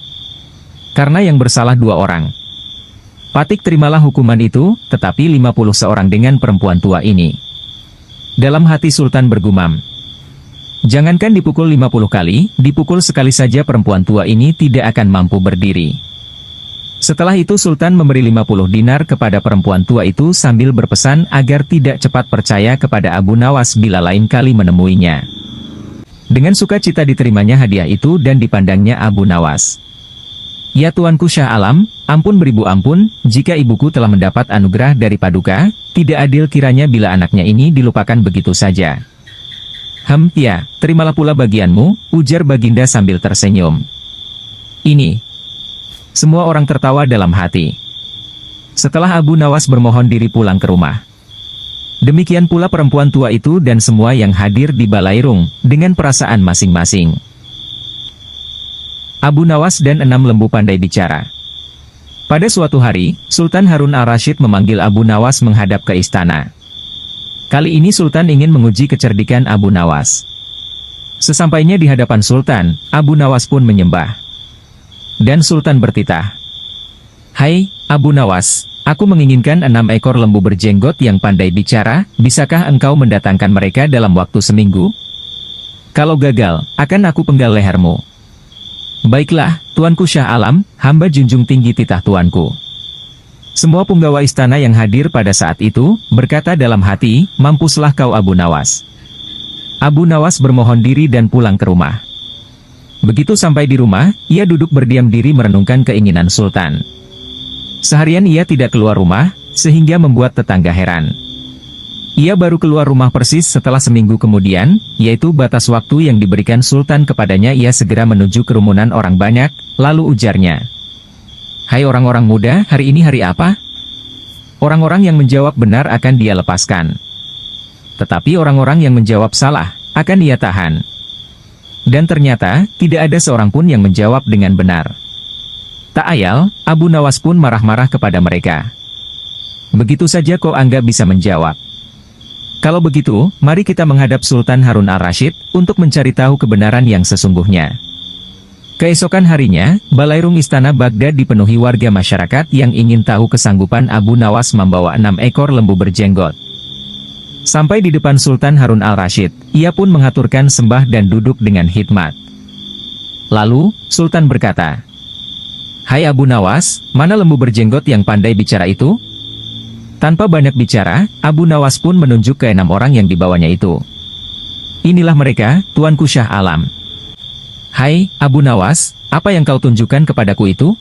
Karena yang bersalah 2 orang. Patik terimalah hukuman itu, tetapi 50 seorang dengan perempuan tua ini." Dalam hati Sultan bergumam. Jangankan dipukul 50 kali, dipukul sekali saja perempuan tua ini tidak akan mampu berdiri. Setelah itu Sultan memberi 50 dinar kepada perempuan tua itu sambil berpesan agar tidak cepat percaya kepada Abu Nawas bila lain kali menemuinya. Dengan sukacita diterimanya hadiah itu dan dipandangnya Abu Nawas. "Ya tuanku Syah Alam, ampun beribu ampun, jika ibuku telah mendapat anugerah dari Paduka, tidak adil kiranya bila anaknya ini dilupakan begitu saja." Ya, terimalah pula bagianmu," ujar Baginda sambil tersenyum. "Ini." Semua orang tertawa dalam hati. Setelah Abu Nawas bermohon diri pulang ke rumah. Demikian pula perempuan tua itu dan semua yang hadir di Balairung, dengan perasaan masing-masing. Abu Nawas dan 6 lembu pandai bicara. Pada suatu hari, Sultan Harun al-Rasyid memanggil Abu Nawas menghadap ke istana. Kali ini Sultan ingin menguji kecerdikan Abu Nawas. Sesampainya di hadapan Sultan, Abu Nawas pun menyembah. Dan Sultan bertitah. "Hai, Abu Nawas, aku menginginkan 6 ekor lembu berjenggot yang pandai bicara, bisakah engkau mendatangkan mereka dalam waktu seminggu? Kalau gagal, akan aku penggal lehermu." "Baiklah, Tuanku Syah Alam, hamba junjung tinggi titah Tuanku." Semua punggawa istana yang hadir pada saat itu, berkata dalam hati, "Mampuslah kau Abu Nawas." Abu Nawas bermohon diri dan pulang ke rumah. Begitu sampai di rumah, ia duduk berdiam diri merenungkan keinginan Sultan. Seharian ia tidak keluar rumah, sehingga membuat tetangga heran. Ia baru keluar rumah persis setelah seminggu kemudian, yaitu batas waktu yang diberikan Sultan kepadanya. Ia segera menuju kerumunan orang banyak, lalu ujarnya, "Hai orang-orang muda, hari ini hari apa?" Orang-orang yang menjawab benar akan dia lepaskan. Tetapi orang-orang yang menjawab salah, akan ia tahan. Dan ternyata, tidak ada seorang pun yang menjawab dengan benar. Tak ayal, Abu Nawas pun marah-marah kepada mereka. "Begitu saja kok anggap bisa menjawab? Kalau begitu, mari kita menghadap Sultan Harun al-Rasyid, untuk mencari tahu kebenaran yang sesungguhnya." Keesokan harinya, balairung istana Baghdad dipenuhi warga masyarakat yang ingin tahu kesanggupan Abu Nawas membawa 6 ekor lembu berjenggot. Sampai di depan Sultan Harun al-Rasyid, ia pun mengaturkan sembah dan duduk dengan khidmat. Lalu, Sultan berkata, "Hai Abu Nawas, mana lembu berjenggot yang pandai bicara itu?" Tanpa banyak bicara, Abu Nawas pun menunjuk ke 6 orang yang dibawanya itu. "Inilah mereka, Tuanku Syah Alam." "Hai, Abu Nawas, apa yang kau tunjukkan kepadaku itu?"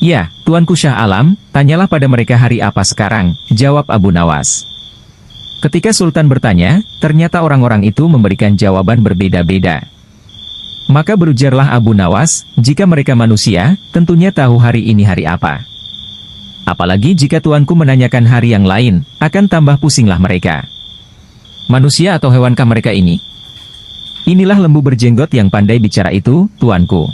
"Ya, Tuanku Syah Alam, tanyalah pada mereka hari apa sekarang," jawab Abu Nawas. Ketika Sultan bertanya, ternyata orang-orang itu memberikan jawaban berbeda-beda. Maka berujarlah Abu Nawas, "Jika mereka manusia, tentunya tahu hari ini hari apa. Apalagi jika tuanku menanyakan hari yang lain, akan tambah pusinglah mereka. Manusia atau hewankah mereka ini? Inilah lembu berjenggot yang pandai bicara itu, tuanku."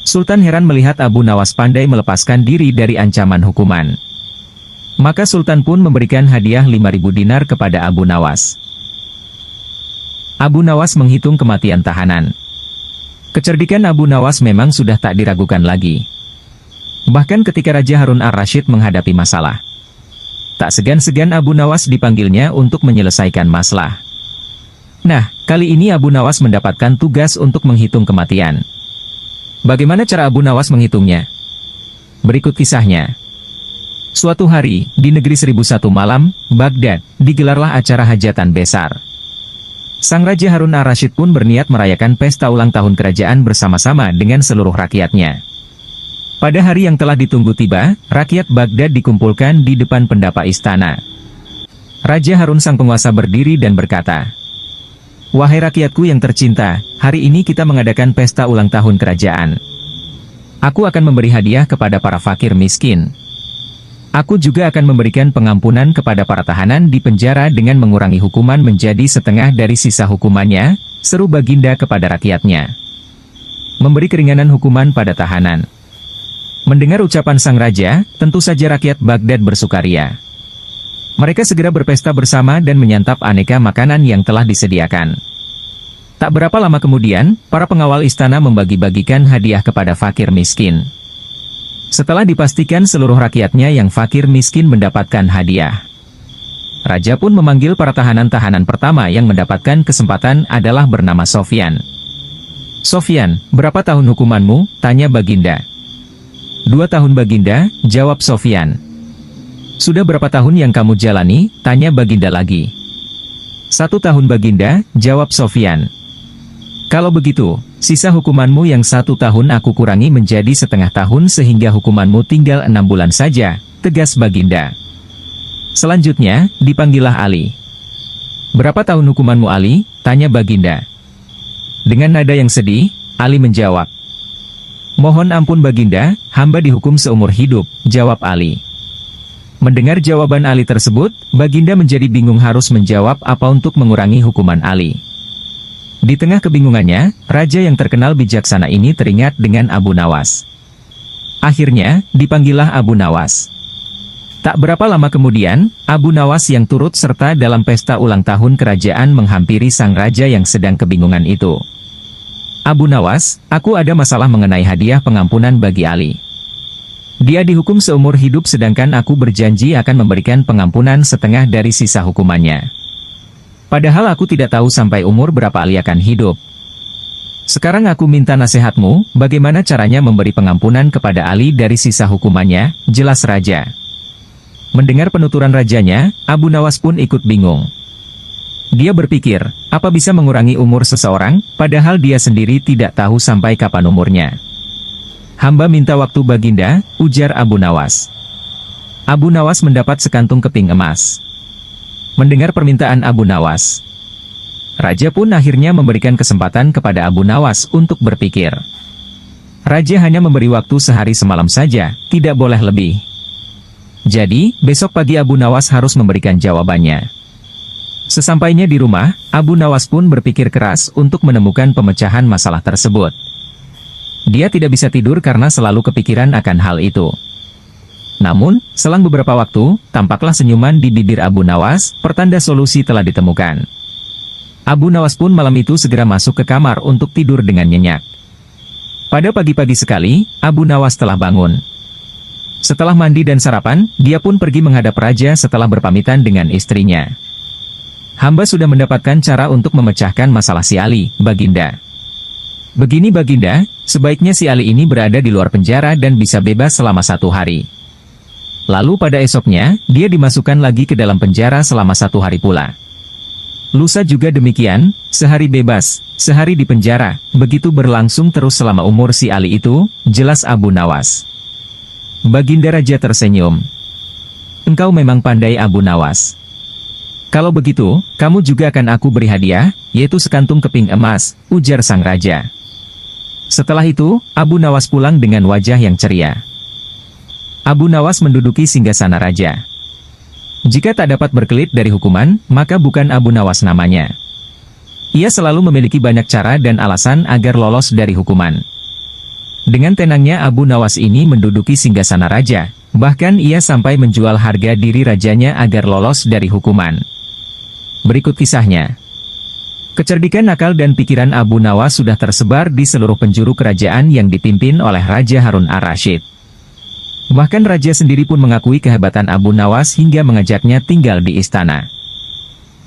Sultan heran melihat Abu Nawas pandai melepaskan diri dari ancaman hukuman. Maka Sultan pun memberikan hadiah 5.000 dinar kepada Abu Nawas. Abu Nawas menghitung kematian tahanan. Kecerdikan Abu Nawas memang sudah tak diragukan lagi. Bahkan ketika Raja Harun al-Rasyid menghadapi masalah, tak segan-segan Abu Nawas dipanggilnya untuk menyelesaikan masalah. Nah, kali ini Abu Nawas mendapatkan tugas untuk menghitung kematian. Bagaimana cara Abu Nawas menghitungnya? Berikut kisahnya. Suatu hari, di negeri 1001 malam, Baghdad, digelarlah acara hajatan besar. Sang Raja Harun al-Rasyid pun berniat merayakan pesta ulang tahun kerajaan bersama-sama dengan seluruh rakyatnya. Pada hari yang telah ditunggu tiba, rakyat Baghdad dikumpulkan di depan pendapa istana. Raja Harun sang penguasa berdiri dan berkata, "Wahai rakyatku yang tercinta, hari ini kita mengadakan pesta ulang tahun kerajaan. Aku akan memberi hadiah kepada para fakir miskin. Aku juga akan memberikan pengampunan kepada para tahanan di penjara dengan mengurangi hukuman menjadi setengah dari sisa hukumannya," seru Baginda kepada rakyatnya. Memberi keringanan hukuman pada tahanan. Mendengar ucapan sang raja, tentu saja rakyat Baghdad bersukaria. Mereka segera berpesta bersama dan menyantap aneka makanan yang telah disediakan. Tak berapa lama kemudian, para pengawal istana membagi-bagikan hadiah kepada fakir miskin. Setelah dipastikan seluruh rakyatnya yang fakir miskin mendapatkan hadiah, Raja pun memanggil para tahanan-tahanan pertama yang mendapatkan kesempatan adalah bernama Sofyan. "Sofyan, berapa tahun hukumanmu?" tanya Baginda. 2 tahun Baginda, jawab Sofyan. "Sudah berapa tahun yang kamu jalani?" tanya Baginda lagi. 1 tahun Baginda, jawab Sofyan. "Kalau begitu, sisa hukumanmu yang 1 tahun aku kurangi menjadi setengah tahun sehingga hukumanmu tinggal 6 bulan saja," tegas Baginda. Selanjutnya, dipanggillah Ali. "Berapa tahun hukumanmu Ali?" tanya Baginda. Dengan nada yang sedih, Ali menjawab, "Mohon ampun Baginda, hamba dihukum seumur hidup," jawab Ali. Mendengar jawaban Ali tersebut, Baginda menjadi bingung harus menjawab apa untuk mengurangi hukuman Ali. Di tengah kebingungannya, raja yang terkenal bijaksana ini teringat dengan Abu Nawas. Akhirnya, dipanggillah Abu Nawas. Tak berapa lama kemudian, Abu Nawas yang turut serta dalam pesta ulang tahun kerajaan menghampiri sang raja yang sedang kebingungan itu. Abu Nawas, aku ada masalah mengenai hadiah pengampunan bagi Ali. Dia dihukum seumur hidup sedangkan aku berjanji akan memberikan pengampunan setengah dari sisa hukumannya. Padahal aku tidak tahu sampai umur berapa Ali akan hidup. Sekarang aku minta nasihatmu, bagaimana caranya memberi pengampunan kepada Ali dari sisa hukumannya, jelas raja. Mendengar penuturan rajanya, Abu Nawas pun ikut bingung. Dia berpikir, apa bisa mengurangi umur seseorang, padahal dia sendiri tidak tahu sampai kapan umurnya. Hamba minta waktu Baginda, ujar Abu Nawas. Abu Nawas mendapat sekantung keping emas. Mendengar permintaan Abu Nawas, raja pun akhirnya memberikan kesempatan kepada Abu Nawas untuk berpikir. Raja hanya memberi waktu sehari semalam saja, tidak boleh lebih. Jadi, besok pagi Abu Nawas harus memberikan jawabannya. Sesampainya di rumah, Abu Nawas pun berpikir keras untuk menemukan pemecahan masalah tersebut. Dia tidak bisa tidur karena selalu kepikiran akan hal itu. Namun, selang beberapa waktu, tampaklah senyuman di bibir Abu Nawas, pertanda solusi telah ditemukan. Abu Nawas pun malam itu segera masuk ke kamar untuk tidur dengan nyenyak. Pada pagi-pagi sekali, Abu Nawas telah bangun. Setelah mandi dan sarapan, dia pun pergi menghadap raja setelah berpamitan dengan istrinya. Hamba sudah mendapatkan cara untuk memecahkan masalah si Ali, Baginda. Begini Baginda, sebaiknya si Ali ini berada di luar penjara dan bisa bebas selama 1 hari. Lalu pada esoknya, dia dimasukkan lagi ke dalam penjara selama 1 hari pula. Lusa juga demikian, sehari bebas, sehari di penjara, begitu berlangsung terus selama umur si Ali itu, jelas Abu Nawas. Baginda Raja tersenyum. Engkau memang pandai Abu Nawas. Kalau begitu, kamu juga akan aku beri hadiah, yaitu sekantung keping emas, ujar sang raja. Setelah itu, Abu Nawas pulang dengan wajah yang ceria. Abu Nawas menduduki singgasana raja. Jika tak dapat berkelit dari hukuman, maka bukan Abu Nawas namanya. Ia selalu memiliki banyak cara dan alasan agar lolos dari hukuman. Dengan tenangnya Abu Nawas ini menduduki singgasana raja, bahkan ia sampai menjual harga diri rajanya agar lolos dari hukuman. Berikut kisahnya. Kecerdikan akal dan pikiran Abu Nawas sudah tersebar di seluruh penjuru kerajaan yang dipimpin oleh Raja Harun ar-Rasyid. Bahkan raja sendiri pun mengakui kehebatan Abu Nawas hingga mengajaknya tinggal di istana.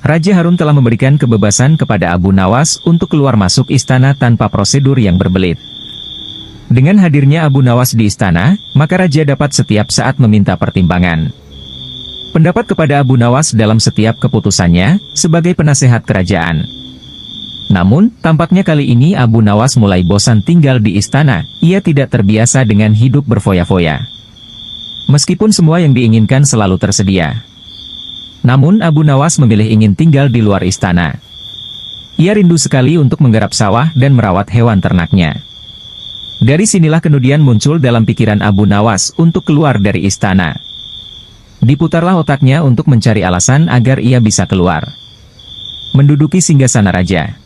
Raja Harun telah memberikan kebebasan kepada Abu Nawas untuk keluar masuk istana tanpa prosedur yang berbelit. Dengan hadirnya Abu Nawas di istana, maka raja dapat setiap saat meminta pertimbangan pendapat kepada Abu Nawas dalam setiap keputusannya, sebagai penasehat kerajaan. Namun, tampaknya kali ini Abu Nawas mulai bosan tinggal di istana, ia tidak terbiasa dengan hidup berfoya-foya. Meskipun semua yang diinginkan selalu tersedia. Namun Abu Nawas memilih ingin tinggal di luar istana. Ia rindu sekali untuk menggarap sawah dan merawat hewan ternaknya. Dari sinilah kemudian muncul dalam pikiran Abu Nawas untuk keluar dari istana. Diputarlah otaknya untuk mencari alasan agar ia bisa keluar. Menduduki singgasana raja.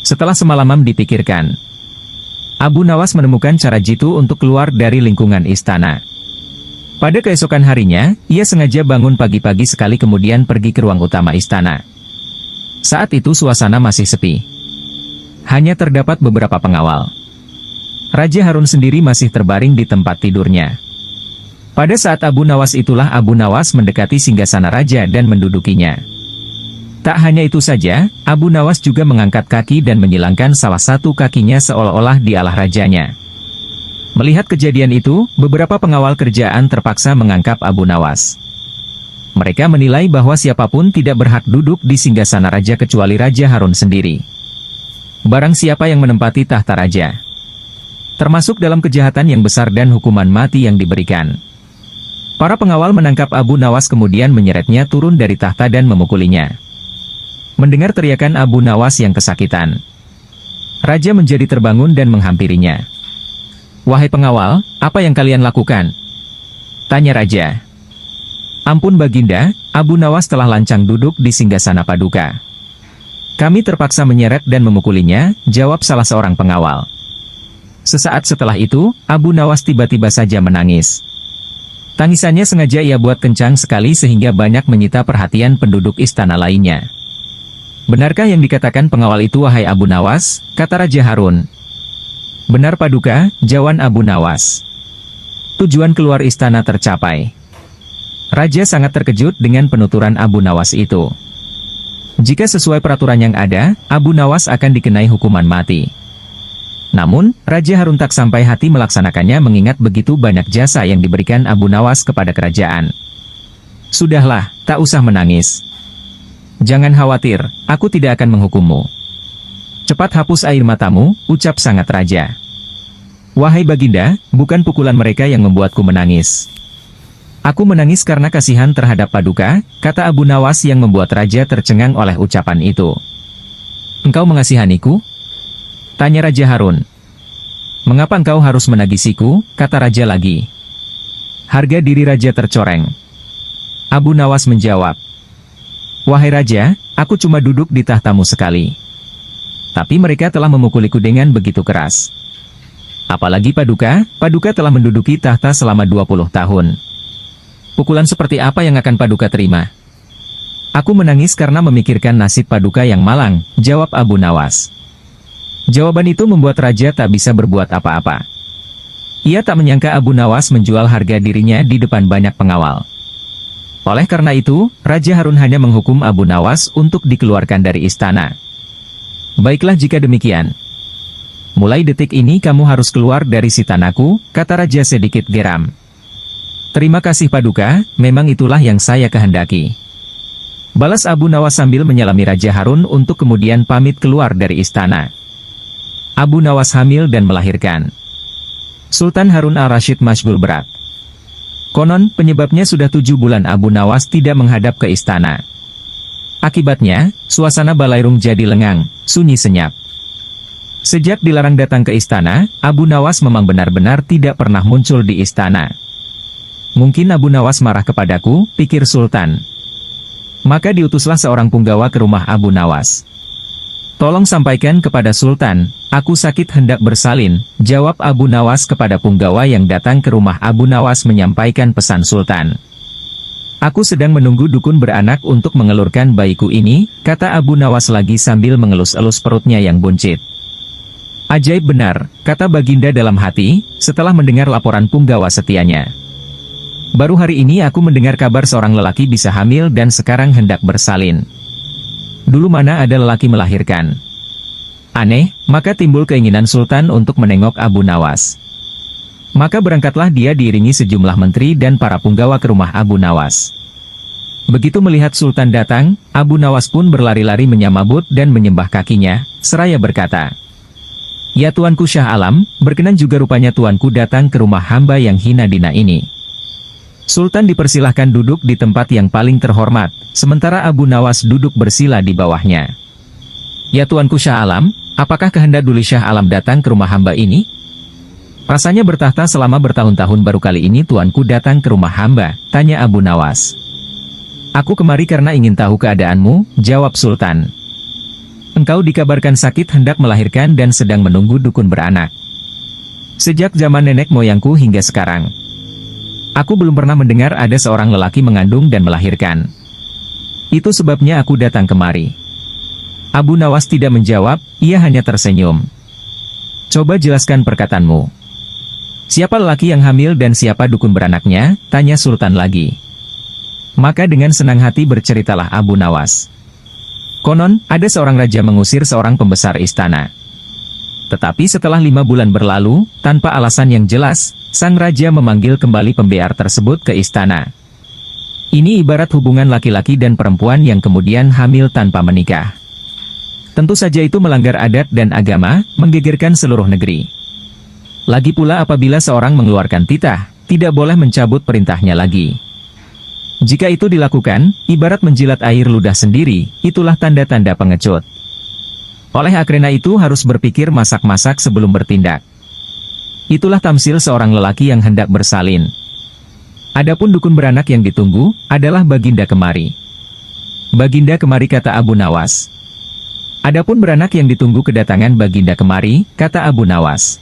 Setelah semalaman dipikirkan, Abu Nawas menemukan cara jitu untuk keluar dari lingkungan istana. Pada keesokan harinya, ia sengaja bangun pagi-pagi sekali kemudian pergi ke ruang utama istana. Saat itu suasana masih sepi. Hanya terdapat beberapa pengawal. Raja Harun sendiri masih terbaring di tempat tidurnya. Pada saat Abu Nawas itulah Abu Nawas mendekati singgasana raja dan mendudukinya. Tak hanya itu saja, Abu Nawas juga mengangkat kaki dan menyilangkan salah satu kakinya seolah-olah dialah rajanya. Melihat kejadian itu, beberapa pengawal kerajaan terpaksa mengangkap Abu Nawas. Mereka menilai bahwa siapapun tidak berhak duduk di singgasana raja kecuali Raja Harun sendiri. Barang siapa yang menempati tahta raja, termasuk dalam kejahatan yang besar dan hukuman mati yang diberikan. Para pengawal menangkap Abu Nawas kemudian menyeretnya turun dari tahta dan memukulinya. Mendengar teriakan Abu Nawas yang kesakitan, raja menjadi terbangun dan menghampirinya. "Wahai pengawal, apa yang kalian lakukan?" tanya raja. "Ampun Baginda, Abu Nawas telah lancang duduk di singgasana paduka. Kami terpaksa menyeret dan memukulinya," jawab salah seorang pengawal. Sesaat setelah itu, Abu Nawas tiba-tiba saja menangis. Tangisannya sengaja ia buat kencang sekali sehingga banyak menyita perhatian penduduk istana lainnya. "Benarkah yang dikatakan pengawal itu, wahai Abu Nawas?" kata Raja Harun. "Benar Paduka," jawab Abu Nawas. Tujuan keluar istana tercapai. Raja sangat terkejut dengan penuturan Abu Nawas itu. Jika sesuai peraturan yang ada, Abu Nawas akan dikenai hukuman mati. Namun, Raja Harun tak sampai hati melaksanakannya mengingat begitu banyak jasa yang diberikan Abu Nawas kepada kerajaan. "Sudahlah, tak usah menangis. Jangan khawatir, aku tidak akan menghukummu. Cepat hapus air matamu," ucap sangat raja. "Wahai Baginda, bukan pukulan mereka yang membuatku menangis. Aku menangis karena kasihan terhadap Paduka," kata Abu Nawas yang membuat raja tercengang oleh ucapan itu. "Engkau mengasihaniku?" tanya Raja Harun. "Mengapa engkau harus menagisiku?" kata raja lagi. Harga diri raja tercoreng. Abu Nawas menjawab, "Wahai raja, aku cuma duduk di tahtamu sekali. Tapi mereka telah memukuliku dengan begitu keras. Apalagi Paduka telah menduduki tahta selama 20 tahun. Pukulan seperti apa yang akan Paduka terima?" "Aku menangis karena memikirkan nasib Paduka yang malang," jawab Abu Nawas. Jawaban itu membuat raja tak bisa berbuat apa-apa. Ia tak menyangka Abu Nawas menjual harga dirinya di depan banyak pengawal. Oleh karena itu, Raja Harun hanya menghukum Abu Nawas untuk dikeluarkan dari istana. "Baiklah jika demikian. Mulai detik ini kamu harus keluar dari sitanaku," kata raja sedikit geram. "Terima kasih Paduka, memang itulah yang saya kehendaki," balas Abu Nawas sambil menyalami Raja Harun untuk kemudian pamit keluar dari istana. Abu Nawas hamil dan melahirkan. Sultan Harun al-Rashid masyghul berat. Konon, penyebabnya sudah 7 bulan Abu Nawas tidak menghadap ke istana. Akibatnya, suasana Balairung jadi lengang, sunyi senyap. Sejak dilarang datang ke istana, Abu Nawas memang benar-benar tidak pernah muncul di istana. "Mungkin Abu Nawas marah kepadaku," pikir Sultan. Maka diutuslah seorang punggawa ke rumah Abu Nawas. "Tolong sampaikan kepada Sultan, aku sakit hendak bersalin," jawab Abu Nawas kepada punggawa yang datang ke rumah Abu Nawas menyampaikan pesan Sultan. "Aku sedang menunggu dukun beranak untuk mengelurkan bayiku ini," kata Abu Nawas lagi sambil mengelus-elus perutnya yang buncit. "Ajaib benar," kata Baginda dalam hati, setelah mendengar laporan punggawa setianya. "Baru hari ini aku mendengar kabar seorang lelaki bisa hamil dan sekarang hendak bersalin. Dulu mana ada lelaki melahirkan? Aneh." Maka timbul keinginan Sultan untuk menengok Abu Nawas. Maka berangkatlah dia diiringi sejumlah menteri dan para punggawa ke rumah Abu Nawas. Begitu melihat Sultan datang, Abu Nawas pun berlari-lari menyambut dan menyembah kakinya, seraya berkata, "Ya Tuanku Syah Alam, berkenan juga rupanya Tuanku datang ke rumah hamba yang hina dina ini." Sultan dipersilahkan duduk di tempat yang paling terhormat, sementara Abu Nawas duduk bersila di bawahnya. "Ya Tuanku Syah Alam, apakah kehendak Duli Syah Alam datang ke rumah hamba ini? Rasanya bertahta selama bertahun-tahun baru kali ini Tuanku datang ke rumah hamba," tanya Abu Nawas. "Aku kemari karena ingin tahu keadaanmu," jawab Sultan. "Engkau dikabarkan sakit hendak melahirkan dan sedang menunggu dukun beranak. Sejak zaman nenek moyangku hingga sekarang, aku belum pernah mendengar ada seorang lelaki mengandung dan melahirkan. Itu sebabnya aku datang kemari." Abu Nawas tidak menjawab, ia hanya tersenyum. "Coba jelaskan perkataanmu. Siapa lelaki yang hamil dan siapa dukun beranaknya?" tanya Sultan lagi. Maka dengan senang hati berceritalah Abu Nawas. Konon, ada seorang raja mengusir seorang pembesar istana. Tetapi setelah 5 bulan berlalu, tanpa alasan yang jelas, sang raja memanggil kembali pembear tersebut ke istana. Ini ibarat hubungan laki-laki dan perempuan yang kemudian hamil tanpa menikah. Tentu saja itu melanggar adat dan agama, menggegerkan seluruh negeri. Lagi pula apabila seorang mengeluarkan titah, tidak boleh mencabut perintahnya lagi. Jika itu dilakukan, ibarat menjilat air ludah sendiri, itulah tanda-tanda pengecut. Oleh karena itu harus berpikir masak-masak sebelum bertindak. Itulah tamsil seorang lelaki yang hendak bersalin. Adapun dukun beranak yang ditunggu, adalah Baginda kemari. "Baginda kemari," kata Abu Nawas. Adapun beranak yang ditunggu kedatangan Baginda kemari, kata Abu Nawas.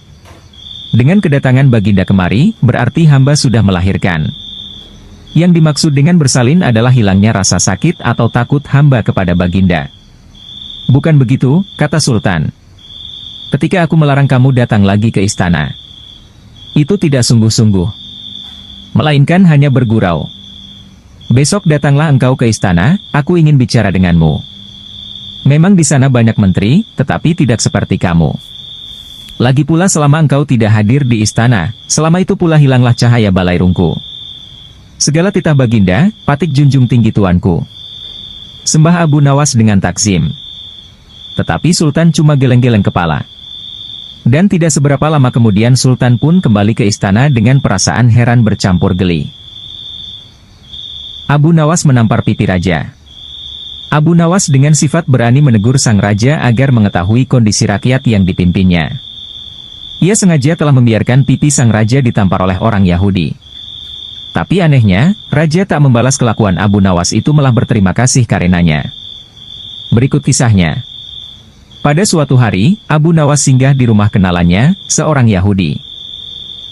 Dengan kedatangan Baginda kemari, berarti hamba sudah melahirkan. Yang dimaksud dengan bersalin adalah hilangnya rasa sakit atau takut hamba kepada Baginda. Bukan begitu, kata Sultan. Ketika aku melarang kamu datang lagi ke istana, itu tidak sungguh-sungguh, melainkan hanya bergurau. Besok datanglah engkau ke istana, aku ingin bicara denganmu. Memang di sana banyak menteri, tetapi tidak seperti kamu. Lagi pula selama engkau tidak hadir di istana, selama itu pula hilanglah cahaya balairungku. Segala titah Baginda, patik junjung tinggi tuanku. Sembah Abu Nawas dengan takzim. Tetapi Sultan cuma geleng-geleng kepala. Dan tidak seberapa lama kemudian Sultan pun kembali ke istana dengan perasaan heran bercampur geli. Abu Nawas menampar pipi raja. Abu Nawas dengan sifat berani menegur sang raja agar mengetahui kondisi rakyat yang dipimpinnya. Ia sengaja telah membiarkan pipi sang raja ditampar oleh orang Yahudi. Tapi anehnya, raja tak membalas kelakuan Abu Nawas itu, malah berterima kasih karenanya. Berikut kisahnya. Pada suatu hari, Abu Nawas singgah di rumah kenalannya, seorang Yahudi.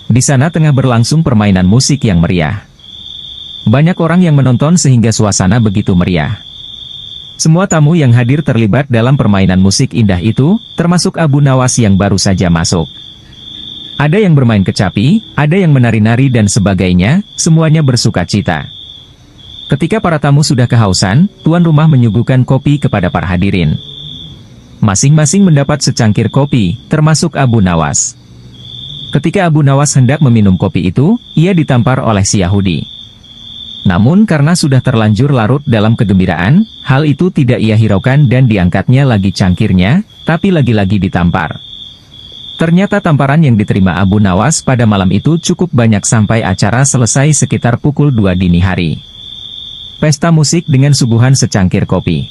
Di sana tengah berlangsung permainan musik yang meriah. Banyak orang yang menonton sehingga suasana begitu meriah. Semua tamu yang hadir terlibat dalam permainan musik indah itu, termasuk Abu Nawas yang baru saja masuk. Ada yang bermain kecapi, ada yang menari-nari dan sebagainya, semuanya bersuka cita. Ketika para tamu sudah kehausan, tuan rumah menyuguhkan kopi kepada para hadirin. Masing-masing mendapat secangkir kopi, termasuk Abu Nawas. Ketika Abu Nawas hendak meminum kopi itu, ia ditampar oleh si Yahudi. Namun karena sudah terlanjur larut dalam kegembiraan, hal itu tidak ia hiraukan dan diangkatnya lagi cangkirnya, tapi lagi-lagi ditampar. Ternyata tamparan yang diterima Abu Nawas pada malam itu cukup banyak sampai acara selesai sekitar pukul 2 dini hari. Pesta musik dengan suguhan secangkir kopi.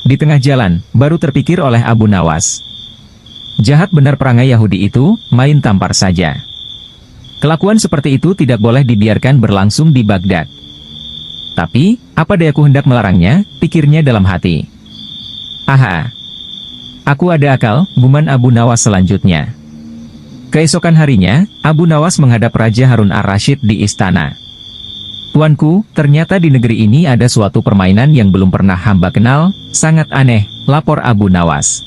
Di tengah jalan, baru terpikir oleh Abu Nawas. Jahat benar perangai Yahudi itu, main tampar saja. Kelakuan seperti itu tidak boleh dibiarkan berlangsung di Baghdad. Tapi, apa dayaku hendak melarangnya, pikirnya dalam hati. Aha! Aku ada akal, guman Abu Nawas selanjutnya. Keesokan harinya, Abu Nawas menghadap Raja Harun ar-Rasyid di istana. Tuanku, ternyata di negeri ini ada suatu permainan yang belum pernah hamba kenal, sangat aneh, lapor Abu Nawas.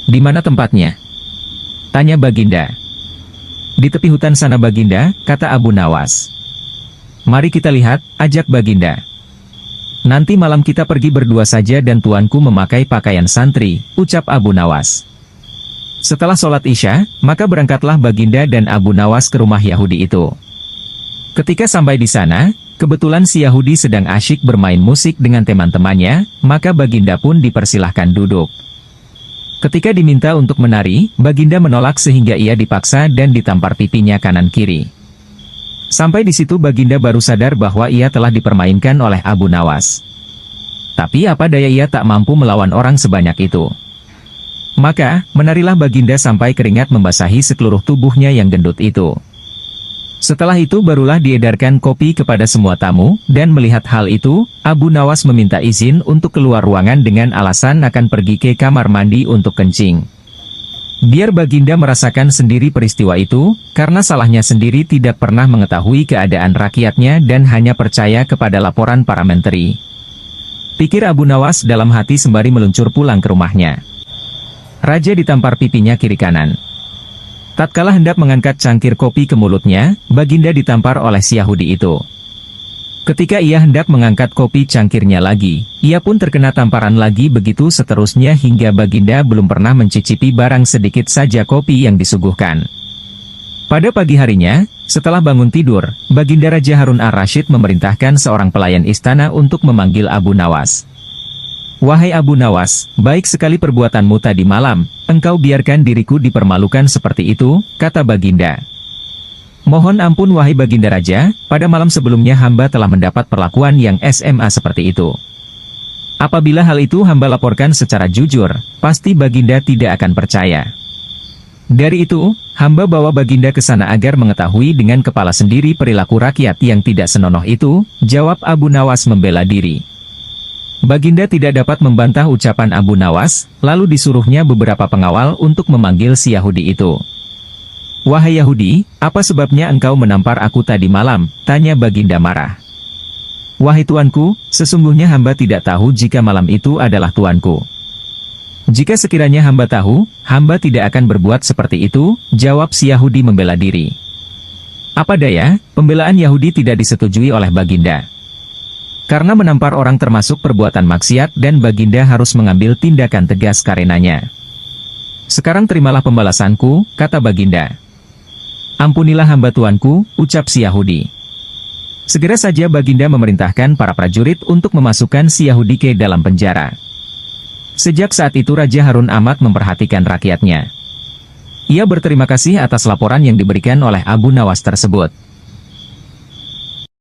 Di mana tempatnya? Tanya Baginda. Di tepi hutan sana Baginda, kata Abu Nawas. Mari kita lihat, ajak Baginda. Nanti malam kita pergi berdua saja dan tuanku memakai pakaian santri, ucap Abu Nawas. Setelah sholat Isya, maka berangkatlah Baginda dan Abu Nawas ke rumah Yahudi itu. Ketika sampai di sana, kebetulan si Yahudi sedang asyik bermain musik dengan teman-temannya, maka Baginda pun dipersilahkan duduk. Ketika diminta untuk menari, Baginda menolak sehingga ia dipaksa dan ditampar pipinya kanan-kiri. Sampai di situ Baginda baru sadar bahwa ia telah dipermainkan oleh Abu Nawas. Tapi apa daya ia tak mampu melawan orang sebanyak itu. Maka, menarilah Baginda sampai keringat membasahi seluruh tubuhnya yang gendut itu. Setelah itu barulah diedarkan kopi kepada semua tamu, dan melihat hal itu, Abu Nawas meminta izin untuk keluar ruangan dengan alasan akan pergi ke kamar mandi untuk kencing. Biar Baginda merasakan sendiri peristiwa itu, karena salahnya sendiri tidak pernah mengetahui keadaan rakyatnya dan hanya percaya kepada laporan para menteri. Pikir Abu Nawas dalam hati sembari meluncur pulang ke rumahnya. Raja ditampar pipinya kiri kanan. Tatkala hendak mengangkat cangkir kopi ke mulutnya, Baginda ditampar oleh si Yahudi itu. Ketika ia hendak mengangkat kopi cangkirnya lagi, ia pun terkena tamparan lagi, begitu seterusnya hingga Baginda belum pernah mencicipi barang sedikit saja kopi yang disuguhkan. Pada pagi harinya, setelah bangun tidur, Baginda Raja Harun ar-Rasyid memerintahkan seorang pelayan istana untuk memanggil Abu Nawas. Wahai Abu Nawas, baik sekali perbuatanmu tadi malam, engkau biarkan diriku dipermalukan seperti itu, kata Baginda. Mohon ampun wahai Baginda Raja, pada malam sebelumnya hamba telah mendapat perlakuan yang SMA seperti itu. Apabila hal itu hamba laporkan secara jujur, pasti Baginda tidak akan percaya. Dari itu, hamba bawa Baginda ke sana agar mengetahui dengan kepala sendiri perilaku rakyat yang tidak senonoh itu, jawab Abu Nawas membela diri. Baginda tidak dapat membantah ucapan Abu Nawas, lalu disuruhnya beberapa pengawal untuk memanggil si Yahudi itu. "Wahai Yahudi, apa sebabnya engkau menampar aku tadi malam?" tanya Baginda marah. "Wahai tuanku, sesungguhnya hamba tidak tahu jika malam itu adalah tuanku." "Jika sekiranya hamba tahu, hamba tidak akan berbuat seperti itu," jawab si Yahudi membela diri. Apa daya, pembelaan Yahudi tidak disetujui oleh Baginda. Karena menampar orang termasuk perbuatan maksiat dan Baginda harus mengambil tindakan tegas karenanya. "Sekarang terimalah pembalasanku," kata Baginda. "Ampunilah hamba tuanku," ucap si Yahudi. Segera saja Baginda memerintahkan para prajurit untuk memasukkan si Yahudi ke dalam penjara. Sejak saat itu Raja Harun amat memperhatikan rakyatnya. Ia berterima kasih atas laporan yang diberikan oleh Abu Nawas tersebut.